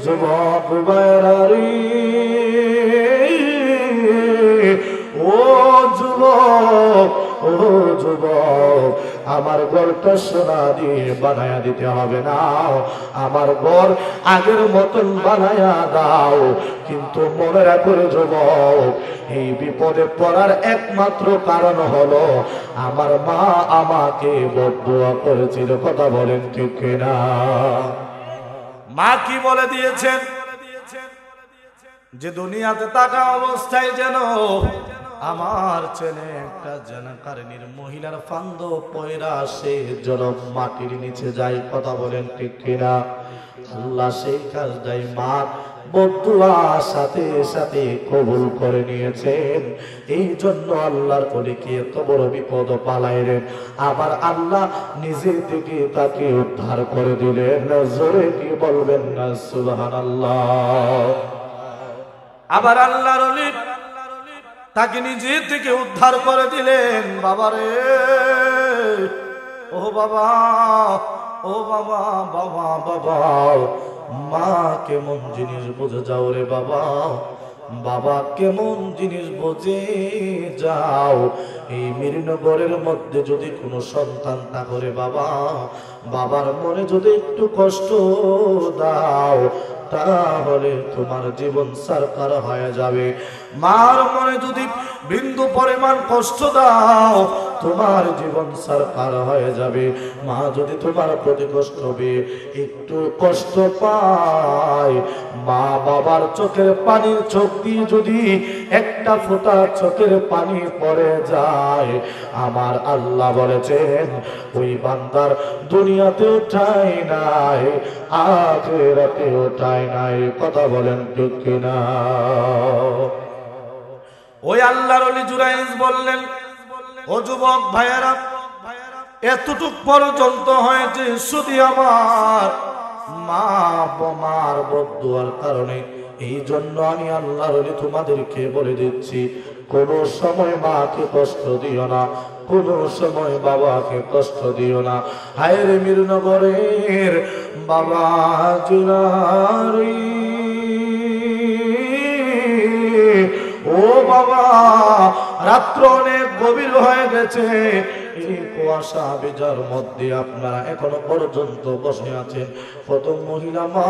যুবক ভাইরারি, ও যুবক, ও যুবক, আমার ঘরটা সোনা দিয়ে বানায়া দিতে হবে না, আমার ঘর আগের মতন বানায়া দাও। কিন্তু মনে রাখো যুবক, এই বিপদে পড়ার একমাত্র কারণ হলো আমার মা আমাকে বদদুয়া করেছিল। কথা বলেন ঠিক কিনা? মা কি বলে দিয়েছেন? যে দুনিয়াতে থাকা অবস্থায় যেন আমার ছেলে একটা জানাকারীর মহিলার ফান্দ পয়রা সে যেন মাটির নিচে যায়। কথা বলেন ঠিক কিনা? আল্লাহ সেই কাজটাই মা বদদুয়া সাথে সাথে কবুল করে নিয়েছেন। এই জন্য আল্লাহর ওলিকে এত বড় বিপদ পালাইলেন, আবার আল্লাহ নিজে থেকে তাকে উদ্ধার করে দিলেন। জোরে কি বলবেন না সুবহানাল্লাহ। আবার আল্লাহর ওলি তাকে নিজে থেকে উদ্ধার করে দিলেন। বাবারে, ও বাবা, ও বাবা, বাবা বাবা, মা কেমন জিনিস বুঝে যাও রে বাবা, বাবা কেমন জিনিস বুঝে যাও। এই মিরনগরের মধ্যে যদি কোনো সন্তান থাকে বাবা, বাবার মনে যদি একটু কষ্ট দাও, তাহলে তোমার জীবন সারকার হয়ে যাবে। মার মনে যদি বিন্দু পরিমাণ কষ্ট দাও, তোমার জীবন সারকার হয়ে যাবে। মা যদি তোমার প্রতি কষ্ট হবে, একটু কষ্ট পায়, মা বাবার চোখের পানির চোখ দিয়ে যদি একটা ফোঁটা চোখের পানি পড়ে যায়, আমার আল্লাহ বলেছেন ওই বান্দার দুনিয়াতেও ঠাঁই নাই, আখিরাতেও ঠাঁই নাই। কথা বলেন ঠিক কিনা? ওই আল্লাহর ওলি জুরাইজ বললেন, ও যুবক ভাইয়েরা, এতটুক পর্যন্ত হয়েছে শুধু আমার মা মার বদদুয়ার কারণে। এই জন্য আমি আল্লাহর ওলি তোমাদেরকে বলে দিচ্ছি, কোন সময় মাকে কষ্ট দিও না, কোন সময় বাবাকে কষ্ট দিও না। হায়রে মিরনগরের বাবা জুরারি, ও বাবা, রাত্র অনেক গভীর হয়ে গেছে। এই কুয়াশা ভেজার মধ্যে আপনারা এখনো পর্যন্ত বসে আছেন। কত মহিলা মা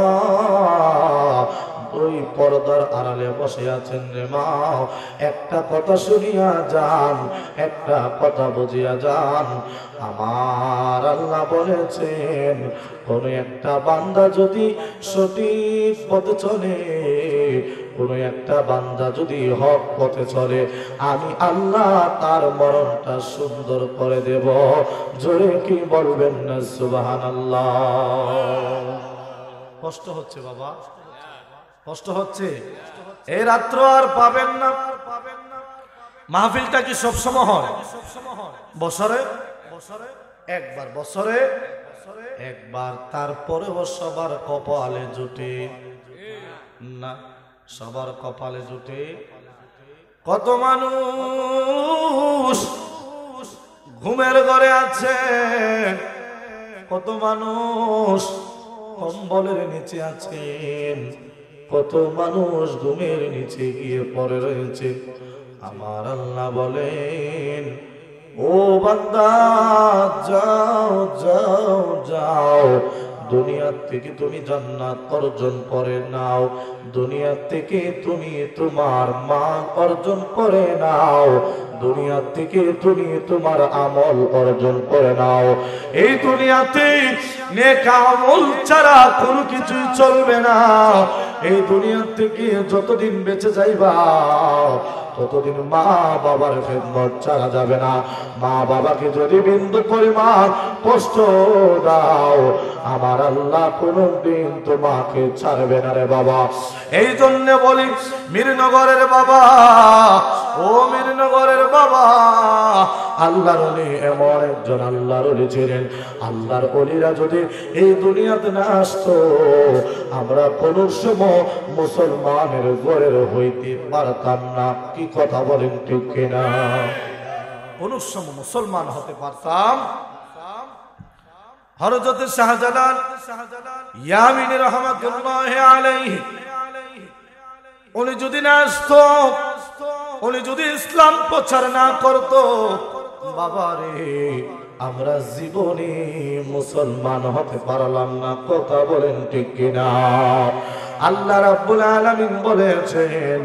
ওই পর্দার আড়ালে বসে আছেন রে মা, একটা কথা শুনিয়া যান, একটা কথা বুঝিয়া যান। আমার আল্লাহ বলেছেন, কোন একটা বান্দা যদি সঠিক পথে চলে, কোন একটা বান্দা যদি হক পথে চলে, আমি আল্লাহ তার মরণটা সুন্দর করে দেব। জোরে কি বলবেন না সুবহানাল্লাহ? কষ্ট হচ্ছে বাবা, কষ্ট হচ্ছে। এই রাত্র আর পাবেন না। মাহফিলটা কি সবসময় হয়? বছরে একবার, বছরে একবার। তারপরেও সবার কপালে জুটে না, সবার কপালে জুটে। কত মানুষ ঘুমের ঘরে আছে, কত মানুষ কম্বলের নিচে আছেন, কত মানুষ ঘুমের নিচে গিয়ে পড়ে রয়েছে। আমার আল্লাহ বলেন, ও বান্দা যাও যাও যাও, দুনিয়ার থেকে তুমি জান্নাত অর্জন করে নাও, দুনিয়ার থেকে তুমি তোমার মান অর্জন করে নাও, দুনিয়ার থেকে তুমি তোমার আমল অর্জন করে নাও। এই দুনিয়াতে নেক আমল ছাড়া কোনো কিছুই চলবে না। এই দুনিয়ার থেকে যতদিন বেঁচে যাইবা ততদিন মা বাবার খেদমত ছাড়া যাবে না। মা বাবাকে যদি বিন্দু পরিমাণ কষ্ট দাও, আমার আল্লাহ কোনদিন তোমাকে ছাড়বে না রে বাবা। এই জন্য বলি, মিরনগরের বাবা, ও মিরনগরের বাবা, আল্লাহর ওলি এমন একজন আল্লাহর ওলি ছিলেন। আল্লাহর ওলিরা যদি এই দুনিয়াতে না আসতো, আমরা কোন সময় মুসলমানের ঘরের হইতে পারতাম না। কি কথা বলেন ঠিক কিনা? কোন সময় মুসলমান হতে পারতাম? হযরত শাহজালাল ইয়ামিনী রাহমাতুল্লাহ আলাইহি, উনি যদি না আসতো, উনি যদি ইসলাম প্রচার না করতো, বাবারে আমরা জীবনে মুসলমান হতে পারলাম না। কথা বলেন ঠিক কিনা? আল্লাহ রাব্বুল আলামিন বলেছেন,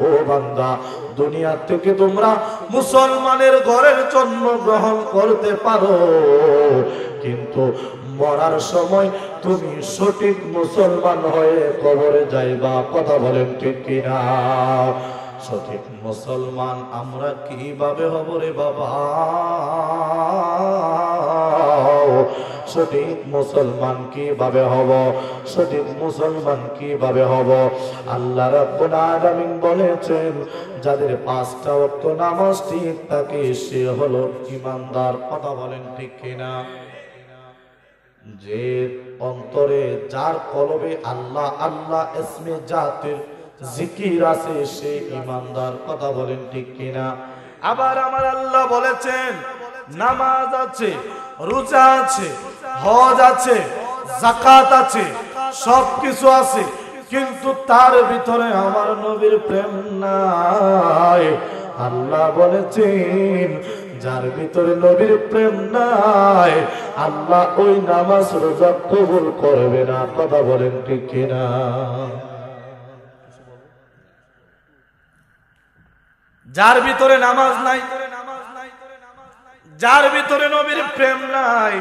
ও বান্দা, দুনিয়া থেকে তোমরা মুসলমানের ঘরের জন্ম গ্রহণ করতে পারো, কিন্তু মরার সময় তুমি সঠিক মুসলমান হয়ে কবরে যাইবা। কথা বলেন ঠিক কিনা? সঠিক মুসলমান আমরা কিভাবে হব রে বাবা? সঠিক মুসলমান কিভাবে হব? সঠিক মুসলমান কিভাবে হব? আল্লাহ রাব্বুল আলামিন বলেছেন, যাদের 5টা ওয়াক্ত নামাজ ঠিক থাকে সে হলো ঈমানদার। কথা বলেন ঠিক কিনা? যে অন্তরে, যার কলবে আল্লাহ আল্লাহ ইসমে জাতের জিকির আছে, সে ঈমানদার। কথা বলেন ঠিক কিনা? আবার আমার আল্লাহ বলেছেন, নামাজ আছে, রোজা আছে, হজ আছে, যাকাত আছে, সবকিছু আছে, কিন্তু তার ভিতরে আমার নবীর প্রেম নাই। আল্লাহ বলেছেন, যার ভিতরে নবীর প্রেম নাই, আল্লাহ ওই নামাজ রোজা কবুল করবে না। কথা বলেন ঠিক কিনা? যার ভিতরে নামাজ নাই, যার ভিতরে নবীর প্রেম নাই,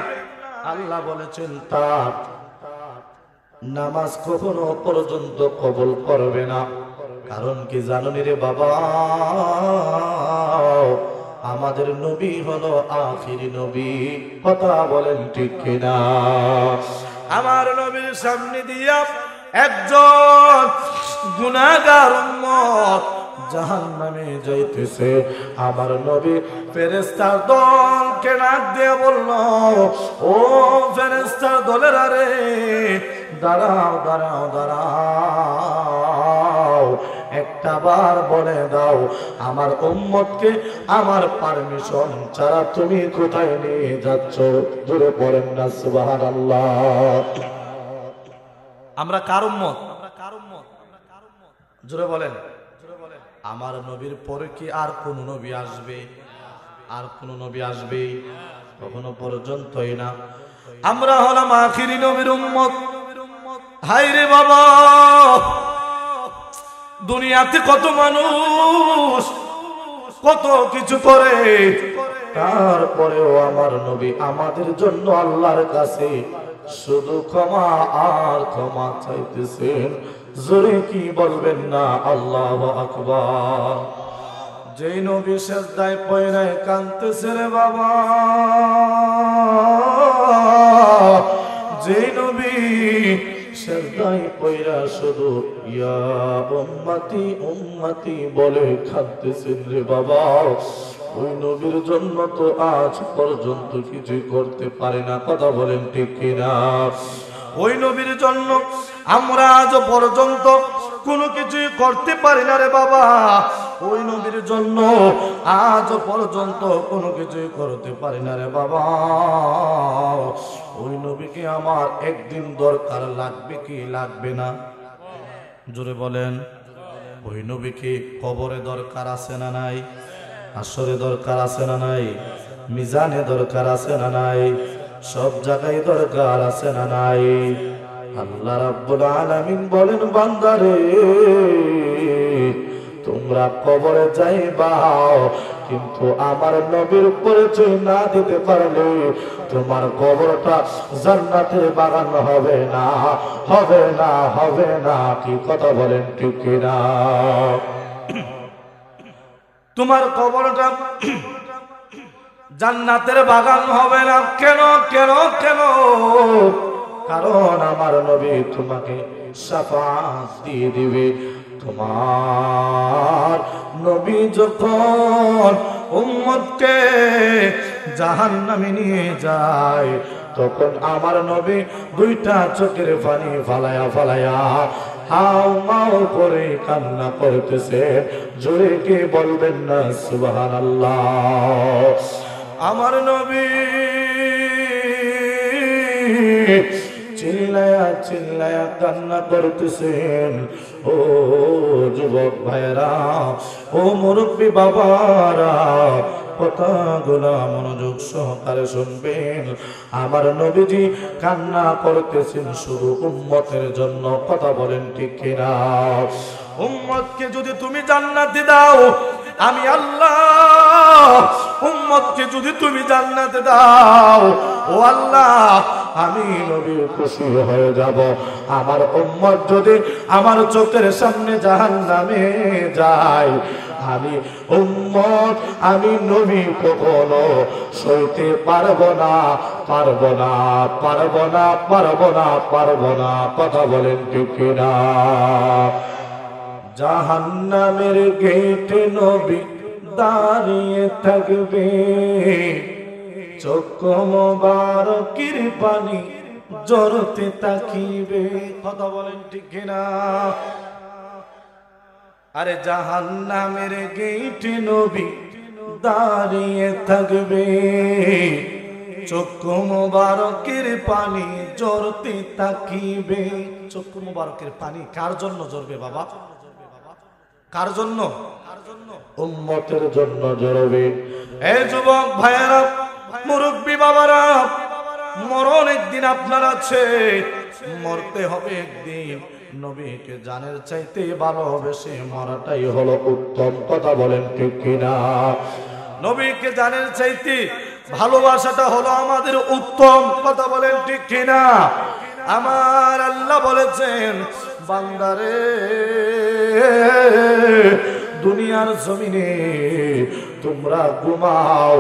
আল্লাহ বলেছেন তার নামাজ কখনো পর্যন্ত কবুল করবে না। কারণ কি জানেন রে বাবা? আমাদের নবী হলো আখিরি নবী। কথা বলেন ঠিক কিনা? আমার নবীর সামনে দিয়া একজন গুনাহগার উম্মত জাহান্নামে যাইতেছে। আমার নবী ফেরেশতার দলকে ডাক দিয়ে বলল, ও ফেরেশতার দলের, আরে দাঁড়াও দাঁড়াও দাঁড়াও, একটা বার বলে দাও আমার উম্মতকে আমার পারমিশন ছাড়া তুমি কোথায় নিয়ে যাচ্ছ? জোরে পড়েন না সুবহানাল্লাহ। আমরা কার উম্মত? জোরে বলেন। আমার নবীর পরে কি আর কোন নবী আসবে? আর কোন নবী আসবে? কখনো পর্যন্তই না। আমরা হলাম আখিরি নবীর উম্মত। হায় রে বাবা, দুনিয়াতে কত মানুষ কত কিছু করে, তারপরেও আমার নবী আমাদের জন্য আল্লাহর কাছে শুধু ক্ষমা আর ক্ষমা চাইতেছেন। জোরে কি বলবেন না আল্লাহু আকবার। যেই নবী সেজদায় পড়ে কাঁদতেছে রে বাবা, যেই নবী সেজদায় পড়ে শুধু ইয়া উম্মতি উম্মতি বলে কাঁদতেছেন রে বাবা, ওই নবীর জন্য তো আজ পর্যন্ত কিছু করতে পারে না। কথা বলেন ঠিক কিনা? ওই নবীর জন্য আমরা আজ পর্যন্ত কোনো কিছু করতে পারি না রে বাবা। ওই নবীর জন্য আজ পর্যন্ত কোনো কিছু করতে পারি না রে বাবা। ওই নবীকে আমার একদিন দরকার লাগবে কি লাগবে না? জোরে বলেন। ওই নবীকে কবরে দরকার আছে না নাই? আসরে দরকার আছে না নাই? মিজানে দরকার আছে না নাই? সব জায়গায় দরকার আছে না নাই? আল্লাহ রাব্বুল আলামিন বলেন, বান্দারে তোমরা কবরে যাইবা, কিন্তু আমার নবীর পরিচয় না দিতে পারলে তোমার কবরটা জান্নাতের বাগান হবে না, হবে না, হবে না। কি কথা বলেন ঠিক কিনা? তোমার কবরটা জান্নাতের বাগান হবে না। কেন কেন কেন? কারণ আমার নবী তোমাকে শাফাআত দিয়ে দিবে। তোমার নবী যখন উম্মতকে জাহান্নামে নিয়ে যায়, তখন আমার নবী দুইটা চোখের পানি ফালায়া ফালায়া হাউ মাউ করে কান্না করতেছে। জোরে কে বলবেন না সুবহানাল্লাহ? আমার নবী চিল্লায়া চিল্লায়া কান্না করতেছেন। ও যুবক ভাইরা, ও মুরব্বী বাবারা, কথাগুলা মনোযোগ সহকারে শুনবেন। আমার নবীজি কান্না করতেছেন শুধু উম্মতের জন্য। কথা বলেন ঠিক কিনা? উম্মতকে যদি তুমি জান্নাতে দাও, আমি আল্লাহ উম্মতকে যদি তুমি জান্নাতে দাও, ও আল্লাহ আমি নবী খুশি হয়ে যাব। আমার উম্মত যদি আমার চোখের সামনে জাহান্নামে যায়, আমি উম্মত আমি নবী কখনো সইতে পারবো না, পারবো না, পারবো না, পারবো না, পারবো না। কথা বলেন ঠিক কিনা? জাহান্নামের গেটে নবী দাঁড়িয়ে থাকবে, চোখ মোবারকের পানি জড়তে তাকিবে। কথা বলেন ঠিক কিনা? আরে জাহান্নামের গেটে নবী দাঁড়িয়ে থাকবে, চোখ মোবারকের পানি জড়তে তাকিবে। চোখ মোবারকের পানি কার জন্য ঝরবে বাবা? কার জন্য? উম্মতের জন্য ঝরবে। এই যুবক ভাইয়েরা, মুরব্বী বাবারা, মরণ একদিন আপনার আছে, মরতে হবে একদিন। নবীকে জানের চাইতে ভালোবেসে মরাটাই হলো উত্তম। কথা বলেন ঠিক কিনা? নবীকে জানের চাইতে ভালোবাসাটা হলো আমাদের উত্তম। কথা বলেন ঠিক কিনা? আমার আল্লাহ বলেছেন, বান্দারে দুনিয়ার জমিনে তোমরা ঘুমাও,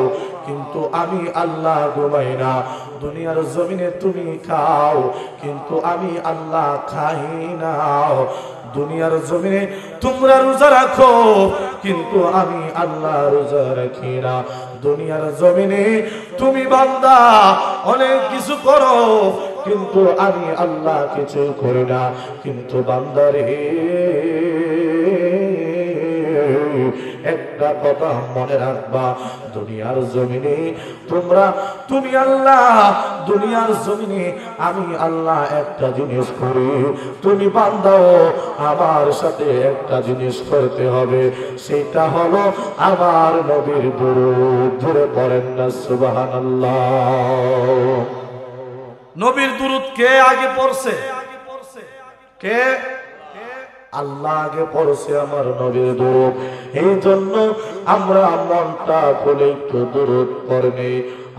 কিন্তু আমি আল্লাহ ঘুমাই না। দুনিয়ার জমিনে তুমি খাও, কিন্তু আমি আল্লাহ খাই না। দুনিয়ার জমিনে তোমরা রোজা রাখো, কিন্তু আমি আল্লাহ রোজা রাখি না। দুনিয়ার জমিনে তুমি বান্দা অনেক কিছু করো, কিন্তু আমি আল্লাহ কিছু করি না। কিন্তু বান্দারে একটা কথা মনে রাখবা, দুনিয়ার জমিনে তুমি আল্লাহ, দুনিয়ার জমিনে আমি আল্লাহ একটা জিনিস করি, তুমি বান্দাও আমার সাথে একটা জিনিস করতে হবে, সেটা হলো আমার নবীর দুরূদ। ধরে পড়েন না সুবহানাল্লাহ। নবীর দুরূদ কে আগে পড়ছে? কে? আল্লাহ আগে পড়ছে আমার নবীর দুরূদ। এই জন্য আমরা মনটা খুলে একটু দুরূদ পড়ি।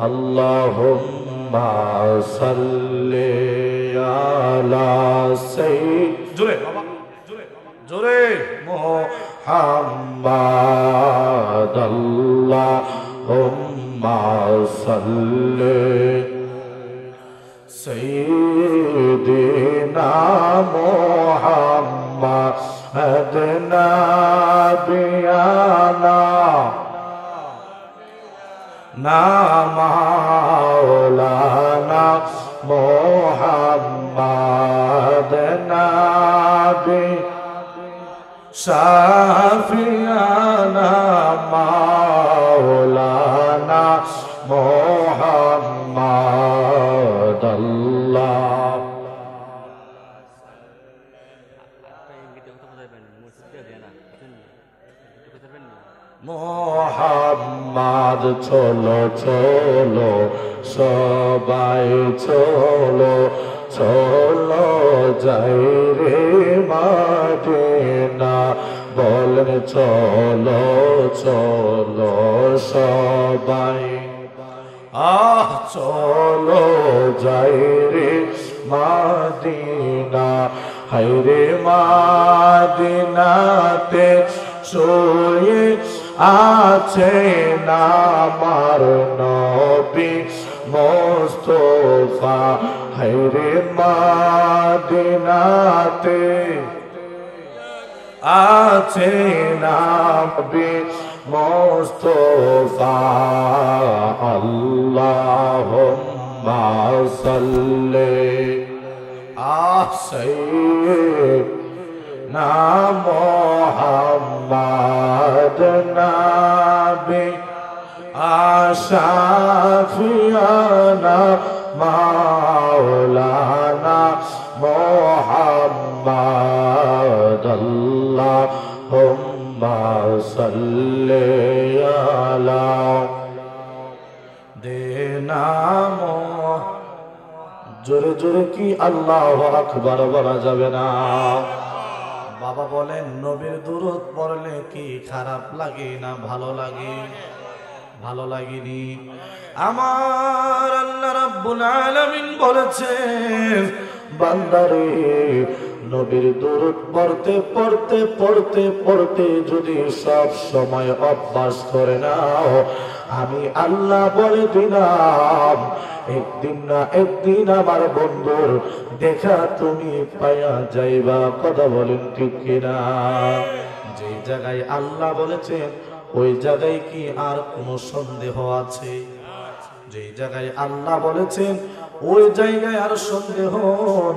আল্লাহুম্মা সাল্লি আলা জোরে বাবা, জোরে মুহাম্মাদ, আল্লাহুম্মা সাল্লি সাইয়্যিদিনা মুহাম্মাদ নাবিয়ানা মাওলানা মুহাম্মাদ নাবি শাফিয়ানা মাওলানা মুহাম্মাদ আল্লাহ। মুহাম্মাদ চলো চলো সবাই চলো, চলো যাই রে মদিনা, বলেন চলো চলো সবাই, চলো যাই রে মদিনা, হায়রে মদিনাতে শুয়ে আছেন আমার নবী মুস্তাফা, হায়রে মদিনাতে আছেন নবী মুস্তাফা। আল্লাহুম্মা সাল্লি সাইয়্যিদিনা মুহাম্মাদ নাবি শাফিয়ানা মাওলানা মুহাম্মাদ আল্লাহুম্মা সাল্লি আলা দেনা। জোরে জোরে কি আল্লাহু আকবার বলা যাবে না? বাবা বলেন নবীর দুরূদ পড়লে কি খারাপ লাগে না ভালো লাগে? ভালো লাগেনি? আমার আল্লাহ রাব্বুল আলামিন বলেছেন, বান্দারে নবীর দুরূদ পড়তে পড়তে পড়তে পড়তে যদি সব সময় অভ্যাস করে নাও, আমি আল্লাহ বলে দিলাম একদিন না একদিন আমার বন্ধুর দেখা তুমি পাইয়া যাইবা। কথা বলেন ঠিক কিনা? যে জায়গায় আল্লাহ বলেছেন ওই জায়গায় কি আর কোনো সন্দেহ আছে? যে জায়গায় আল্লাহ বলেছেন ওই জায়গায় আর সন্দেহ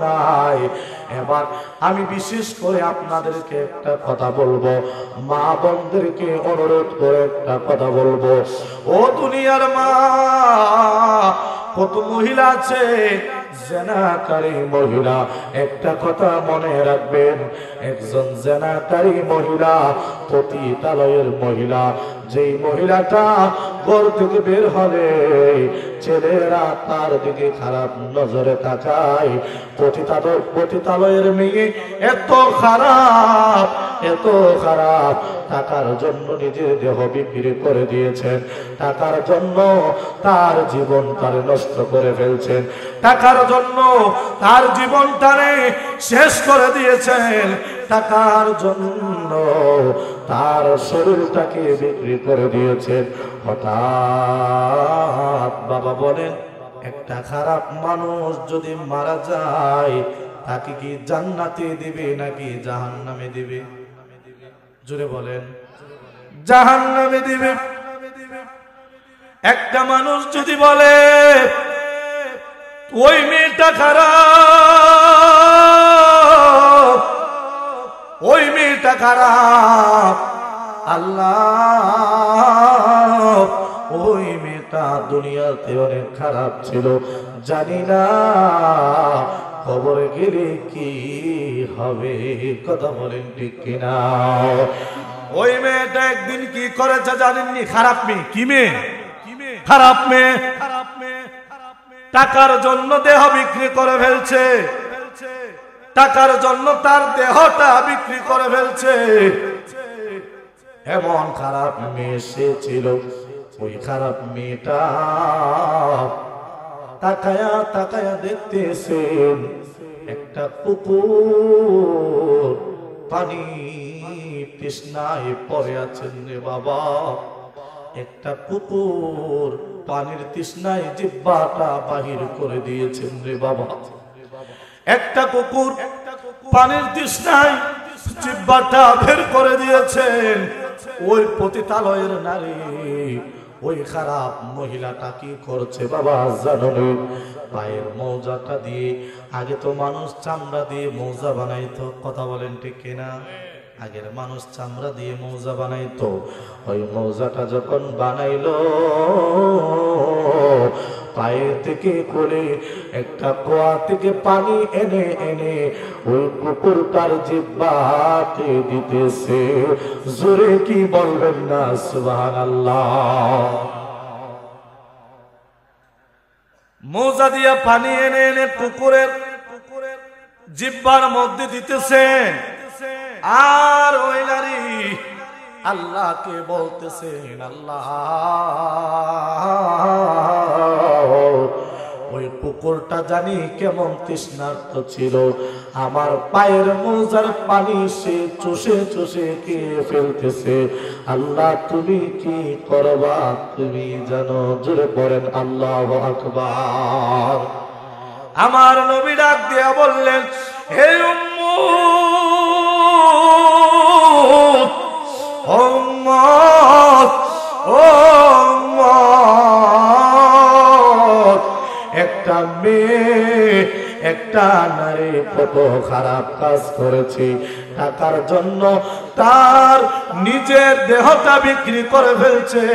নাই। এবার আমি বিশেষ করে আপনাদেরকে একটা কথা বলবো, মা বোনদেরকে অনুরোধ করে একটা কথা বলবো। ও দুনিয়ার মা, কত মহিলা আছে জেনাকারী মহিলা, একটা কথা মনে রাখবেন, একজন জেনাকারী মহিলা পতিতালয়ের মহিলা, যেই মহিলাটা ঘর থেকে বের হলে ছেলেরা তার দিকে খারাপ নজরে তাকায়। পতিতালয়ের মেয়ে এত খারাপ, এত খারাপ, টাকার জন্য নিজের দেহ বিক্রি করে দিয়েছেন, টাকার জন্য তার জীবনটারে নষ্ট করে ফেলছেন, টাকার জন্য তার জীবনটারে শেষ করে দিয়েছেন, টাকার জন্য তার শরীরটাকে বিক্রি করে দিয়েছেন। হঠাৎ বাবা বলেন, একটা খারাপ মানুষ যদি মারা যায় তাকে কি জান্নাতে দিবে নাকি জাহান্নামে দিবে? জোরে বলেন। জাহান্নামে দিবে। একটা মানুষ যদি বলে ওই মেয়েটা খারাপ, ওই মেয়েটা খারাপ, আল্লাহ ওই মেয়েটা দুনিয়াতে অনেক খারাপ ছিল, জানি না কবরে গেলে কি হবে। কথা বলেন ঠিক কিনা? ওই মেয়েটা একদিন কি করেছে জানেননি? খারাপ মেয়ে। কি মেয়ে? খারাপ মেয়ে। টাকার জন্য দেহ বিক্রি করে ফেলছে, টাকার জন্য তার দেহটা বিক্রি করে ফেলছে। এমন খারাপ মেয়ে সে ছিল। ওই খারাপ মেয়েটা তাকায়া তাকায়া দেখতেছেন একটা কুকুর পানি তৃষ্ণায় পড়ে আছেন রে বাবা। একটা কুকুর পানির তৃষ্ণায় জিহ্বাটা বাহির করে দিয়েছেন রে বাবা। একটা কুকুর পানির তৃষ্ণায় জিহ্বাটা বের করে দিয়েছেন। ওই পতিতালয়ের নারী, ওই খারাপ মহিলাটা কি করছে বাবা জানো? পায়ের মৌজাটা দিয়ে, আগে তো মানুষ চামড়া দিয়ে মৌজা বানাইতো। কথা বলেন ঠিক কিনা? আগের মানুষ চামড়া দিয়ে মৌজা বানাইতো। ওই মৌজাটা যখন বানাইলো, পায়ে থেকে করে একটা কুয়া থেকে পানি এনে এনে ওই কুকুরটার জিহ্বাতে দিতেছে। জোরে কি বলবেন না সুবহানাল্লাহ? মৌজা দিয়া পানি এনে এনে কুকুরের জিহ্বার মধ্যে দিতেছেন। আর ওই নারী আল্লাহকে বলতেছেন, আল্লাহ ওই কুকুরটা জানি কেমন তৃষ্ণার্ত ছিল, আমার পায়ের মোজার পানি সে চুষে চুষে খেয়ে ফেলতেছে। আল্লাহ তুমি কি করবা তুমি জানো। জোরে পড়েন আল্লাহু আকবার। আমার নবী ডাক দিয়া বললেন, হে উম্মত, ও উম্মত, একটা মেয়ে একটা নারী কত খারাপ কাজ করেছে। টাকার জন্য তার নিজের দেহটা বিক্রি করে ফেলছে।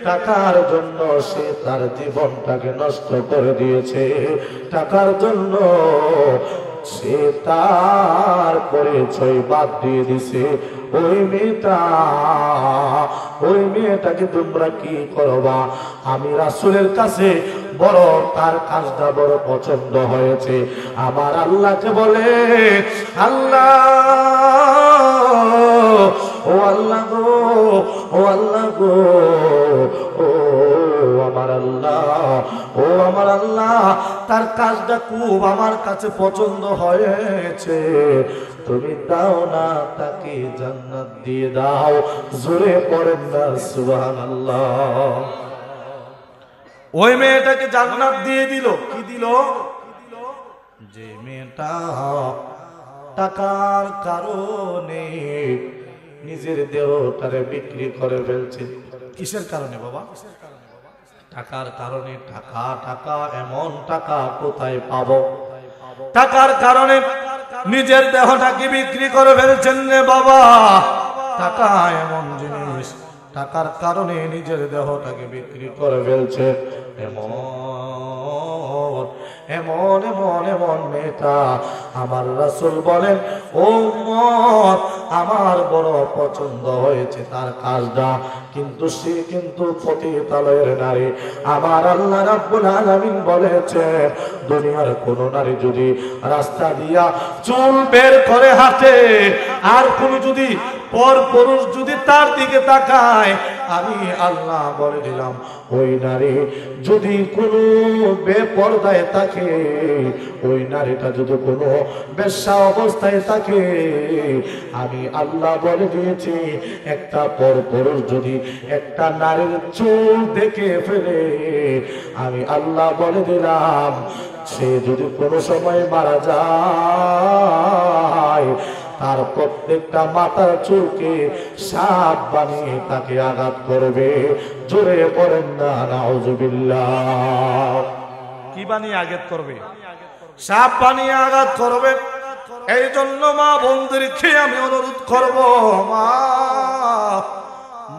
টাকার জন্য সে তার জীবনটাকে নষ্ট করে দিয়েছে। টাকার জন্য সে তার পরিচয় বাদ দিয়ে দিছে। ওই মেয়েটাকে তোমরা কি করবা? আমি রাসূলের কাছে বড় তার কাজটা বড় পছন্দ হয়েছে। আমার আল্লাহকে বলে, আল্লাহ ও আল্লাহ গো, ও আল্লাহ গো, ও আমার আল্লাহ, ও আমার আল্লাহ, তার কাজটা খুব আমার কাছে পছন্দ হয়েছে। তুমি দাও না তাকে জান্নাত দিয়ে দাও। জোরে পড়েন না সুবহানাল্লাহ। ওই মেয়েটাকে জান্নাত দিয়ে দিল। কি দিল? যে মেয়েটা টাকার কারণে নিজের দেহটারে বিক্রি করে ফেলছে। কিসের কারণে বাবা? টাকার কারণে। টাকা টাকা এমন টাকা কোথায় পাবো? টাকার কারণে নিজের দেহটাকে বিক্রি করে ফেলছেন রে বাবা। টাকা এমন জিনিস, টাকার কারণে নিজের দেহটাকে বিক্রি করে ফেলছে। এমন এমন এমন এমন মেয়েটা আমার রাসূল বলেন, ও উম্মত আমার বড় পছন্দ হয়েছে তার কাজটা, কিন্তু সে কিন্তু পতিতালয়ের নারী। আমার আল্লাহ রাব্বুল আলামিন বলেছে, দুনিয়ার কোন নারী যদি রাস্তা দিয়া চুল বের করে হাঁটে, আর কোন যদি পর পুরুষ যদি তার দিকে তাকায়, আমি আল্লাহ বলে দিলাম ওই নারী যদি কোনো বেপরদায় থাকে, ওই নারীটা যদি কোনো বেশ্যা অবস্থায় থাকে, আমি আল্লাহ বলে দিয়েছি একটা পর পুরুষ যদি একটা নারীর চুল দেখে ফেলে, আমি আল্লাহ বলে দিলাম সে যদি কোনো সময় মারা যায়, তার প্রত্যেকটা মাথার চুলকে সাপ বানিয়ে তাকে আঘাত করবে। জোরে পড়েন না নাউজুবিল্লাহ। কি বানিয়ে আঘাত করবে? সাপ বানিয়ে আঘাত করবে। এই জন্য মা বোনদেরকে আমি অনুরোধ করব, মা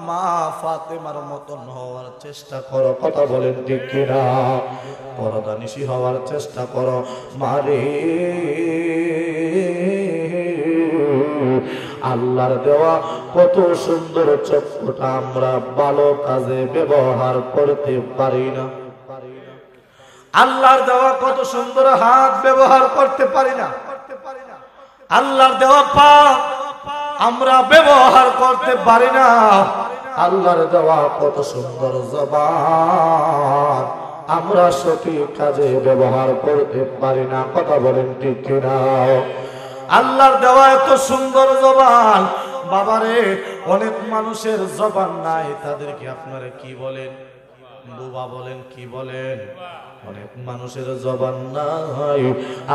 মা ফাতেমার মতন হওয়ার চেষ্টা করো। কথা বলেন ঠিক কিনা? পরদানিশী হওয়ার চেষ্টা করো। মারে আল্লাহর দেওয়া কত সুন্দর চক্ষুটা আমরা ভালো কাজে ব্যবহার করতে পারি না। আল্লাহর দেওয়া কত সুন্দর হাত ব্যবহার করতে পারি না। আল্লাহর দেওয়া পা আমরা ব্যবহার করতে পারি না। আল্লাহর দেওয়া কত সুন্দর জবান আমরা সঠিক কাজে ব্যবহার করতে পারি না। কথা বলেন ঠিক কিনা? আল্লাহর দেওয়া এত সুন্দর জবান, বাবারে অনেক মানুষের জবান নাই, তাদেরকে আপনারা কি বলেন? বুবা বলেন, কি বলেন? অনেক মানুষের জবান নাই,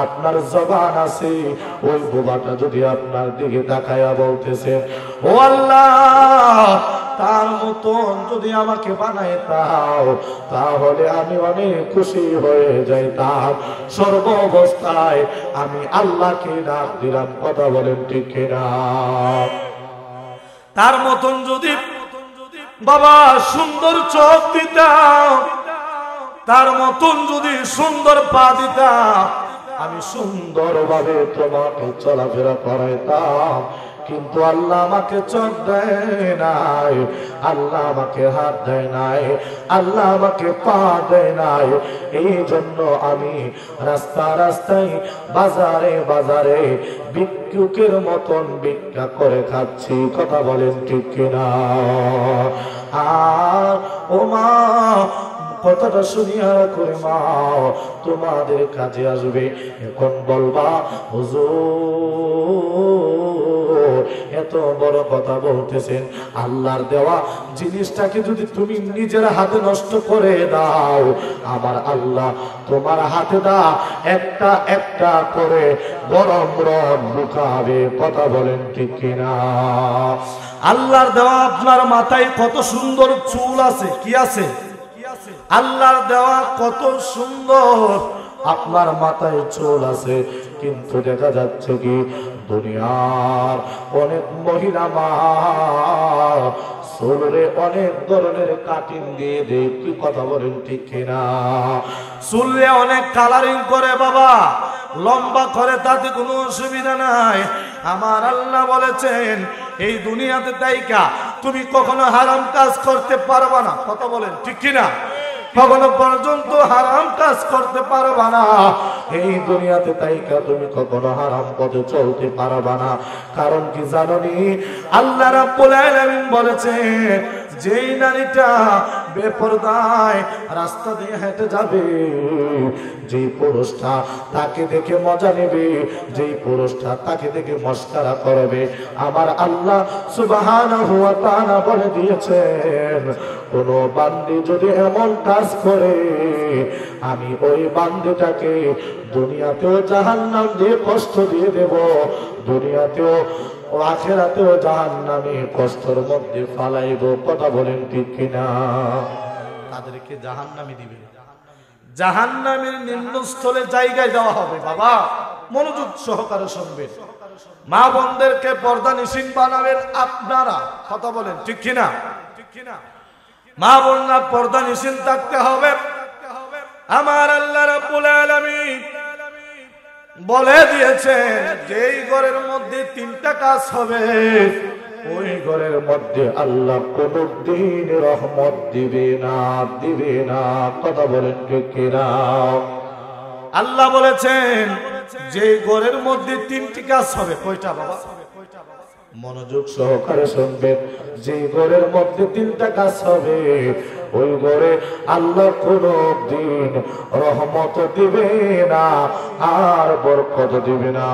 আপনার জবান আছে। ওই বুবাটা যদি আপনার দিকে তাকায়া বলতেছে, ও আল্লাহ তার মতন যদি আমাকে বানায় দাও, তাহলে আমি অনেক খুশি হয়ে যাইতাম। সর্ব অবস্থায় আমি আল্লাহকে ডাক দিলাম। কথা বলেন ঠিক কিনা? তার মতন যদি বাবা সুন্দর চোখ দিতাম, তার মতন যদি সুন্দর পা দিতাম, আমি সুন্দরভাবে তোমাকে চলাফেরা করাইতাম। কিন্তু আল্লাহ আমাকে চোখ দেয় নাই, আল্লাহ আমাকে হাত দেয় নাই, আল্লাহ আমাকে পা দেয় নাই। এই জন্য আমি রাস্তা রাস্তায় বাজারে বাজারে ভিক্ষুকের মতন ভিক্ষা করে খাচ্ছি। কথা বলেন ঠিক কিনা? আর ও মা, কথাটা শুনিয়া করে মা, তোমাদের কাজে আসবে। এখন বলবা, হুজুর এত বড় কথা বলতেছেন, আল্লাহর দেওয়া জিনিসটাকে যদি তুমি নিজের হাতে নষ্ট করে দাও, আমার আল্লাহ তোমার হাতে দা একটা একটা করে গরম রড লুকাবে। কথা বলেন ঠিক কিনা? আল্লাহর দেওয়া আপনার মাথায় কত সুন্দর চুল আছে, কি আছে? আল্লাহর দেওয়া কত সুন্দর আপনার মাথায় চুল আছে, কিন্তু দেখা যাচ্ছে কি দুনিয়ার অনেক মহিলা মা চুলে অনেক ধরনের কাটিং দিয়ে দেয়। কি কথা বলেন ঠিক কিনা? চুলে অনেক কালারিং করে বাবা, লম্বা করে, তাতে কোনো অসুবিধা নাই। আমার আল্লাহ বলেছেন এই দুনিয়াতে তাইকা তুমি কখনো হারাম কাজ করতে পারবা না। কথা বলেন ঠিক কিনা? কখনো পর্যন্ত হারাম কাজ করতে পারবা না। এই দুনিয়াতে তাইকা তুমি কখনো হারাম পথে চলতে পারবা না। কারণ কি জানোনি? আল্লাহ রাব্বুল আলামিন বলেছেন, যেই নারীটা বেপরদায় রাস্তা দিয়ে হেঁটে যাবে, যেই পুরুষটা তাকে দেখে মজা নেবে, যেই পুরুষটা তাকে দেখে মস্কারা করবে, আমার আল্লাহ সুবহানাহু ওয়া তাআলা বলে দিয়েছেন, কোন বান্দি যদি এমন কাজ করে, আমি ওই বান্দিটাকে দুনিয়াতেও জাহান্নাম দিয়ে কষ্ট দিয়ে দেব, দুনিয়াতেও ও আখিরাতেও জাহান্নামে কষ্টের মধ্যে ফালাইব। কথা বলেন ঠিক কিনা? তাদেরকে জাহান্নামে দিবে, জাহান্নামের নিম্নস্থলে জায়গায় দেওয়া হবে। বাবা মনোযোগ সহকারে শুনবেন, মা বোনদেরকে পর্দা নিশীন বানাবেন আপনারা। কথা বলেন ঠিক কিনা? মা বোনরা পর্দা নিশীন থাকতে হবে। আমার আল্লাহ রাব্বুল আলামিন বলে দিয়েছেন, যেই ঘরের মধ্যে তিনটা কাজ হবে, ওই ঘরের মধ্যে আল্লাহ কোনদিন রহমত দিবে না, দিবে না। কথা বলেন ঠিক কিনা? আল্লাহ বলেছেন যেই ঘরের মধ্যে তিনটি কাজ হবে। কয়টা বাবা? মনোযোগ সহকারে শুনবেন। যে ঘরের মধ্যে তিনটা কাজ হবে, ওই ঘরে আল্লাহ কোনদিন রহমত দিবে না আর বরকত দিবে না।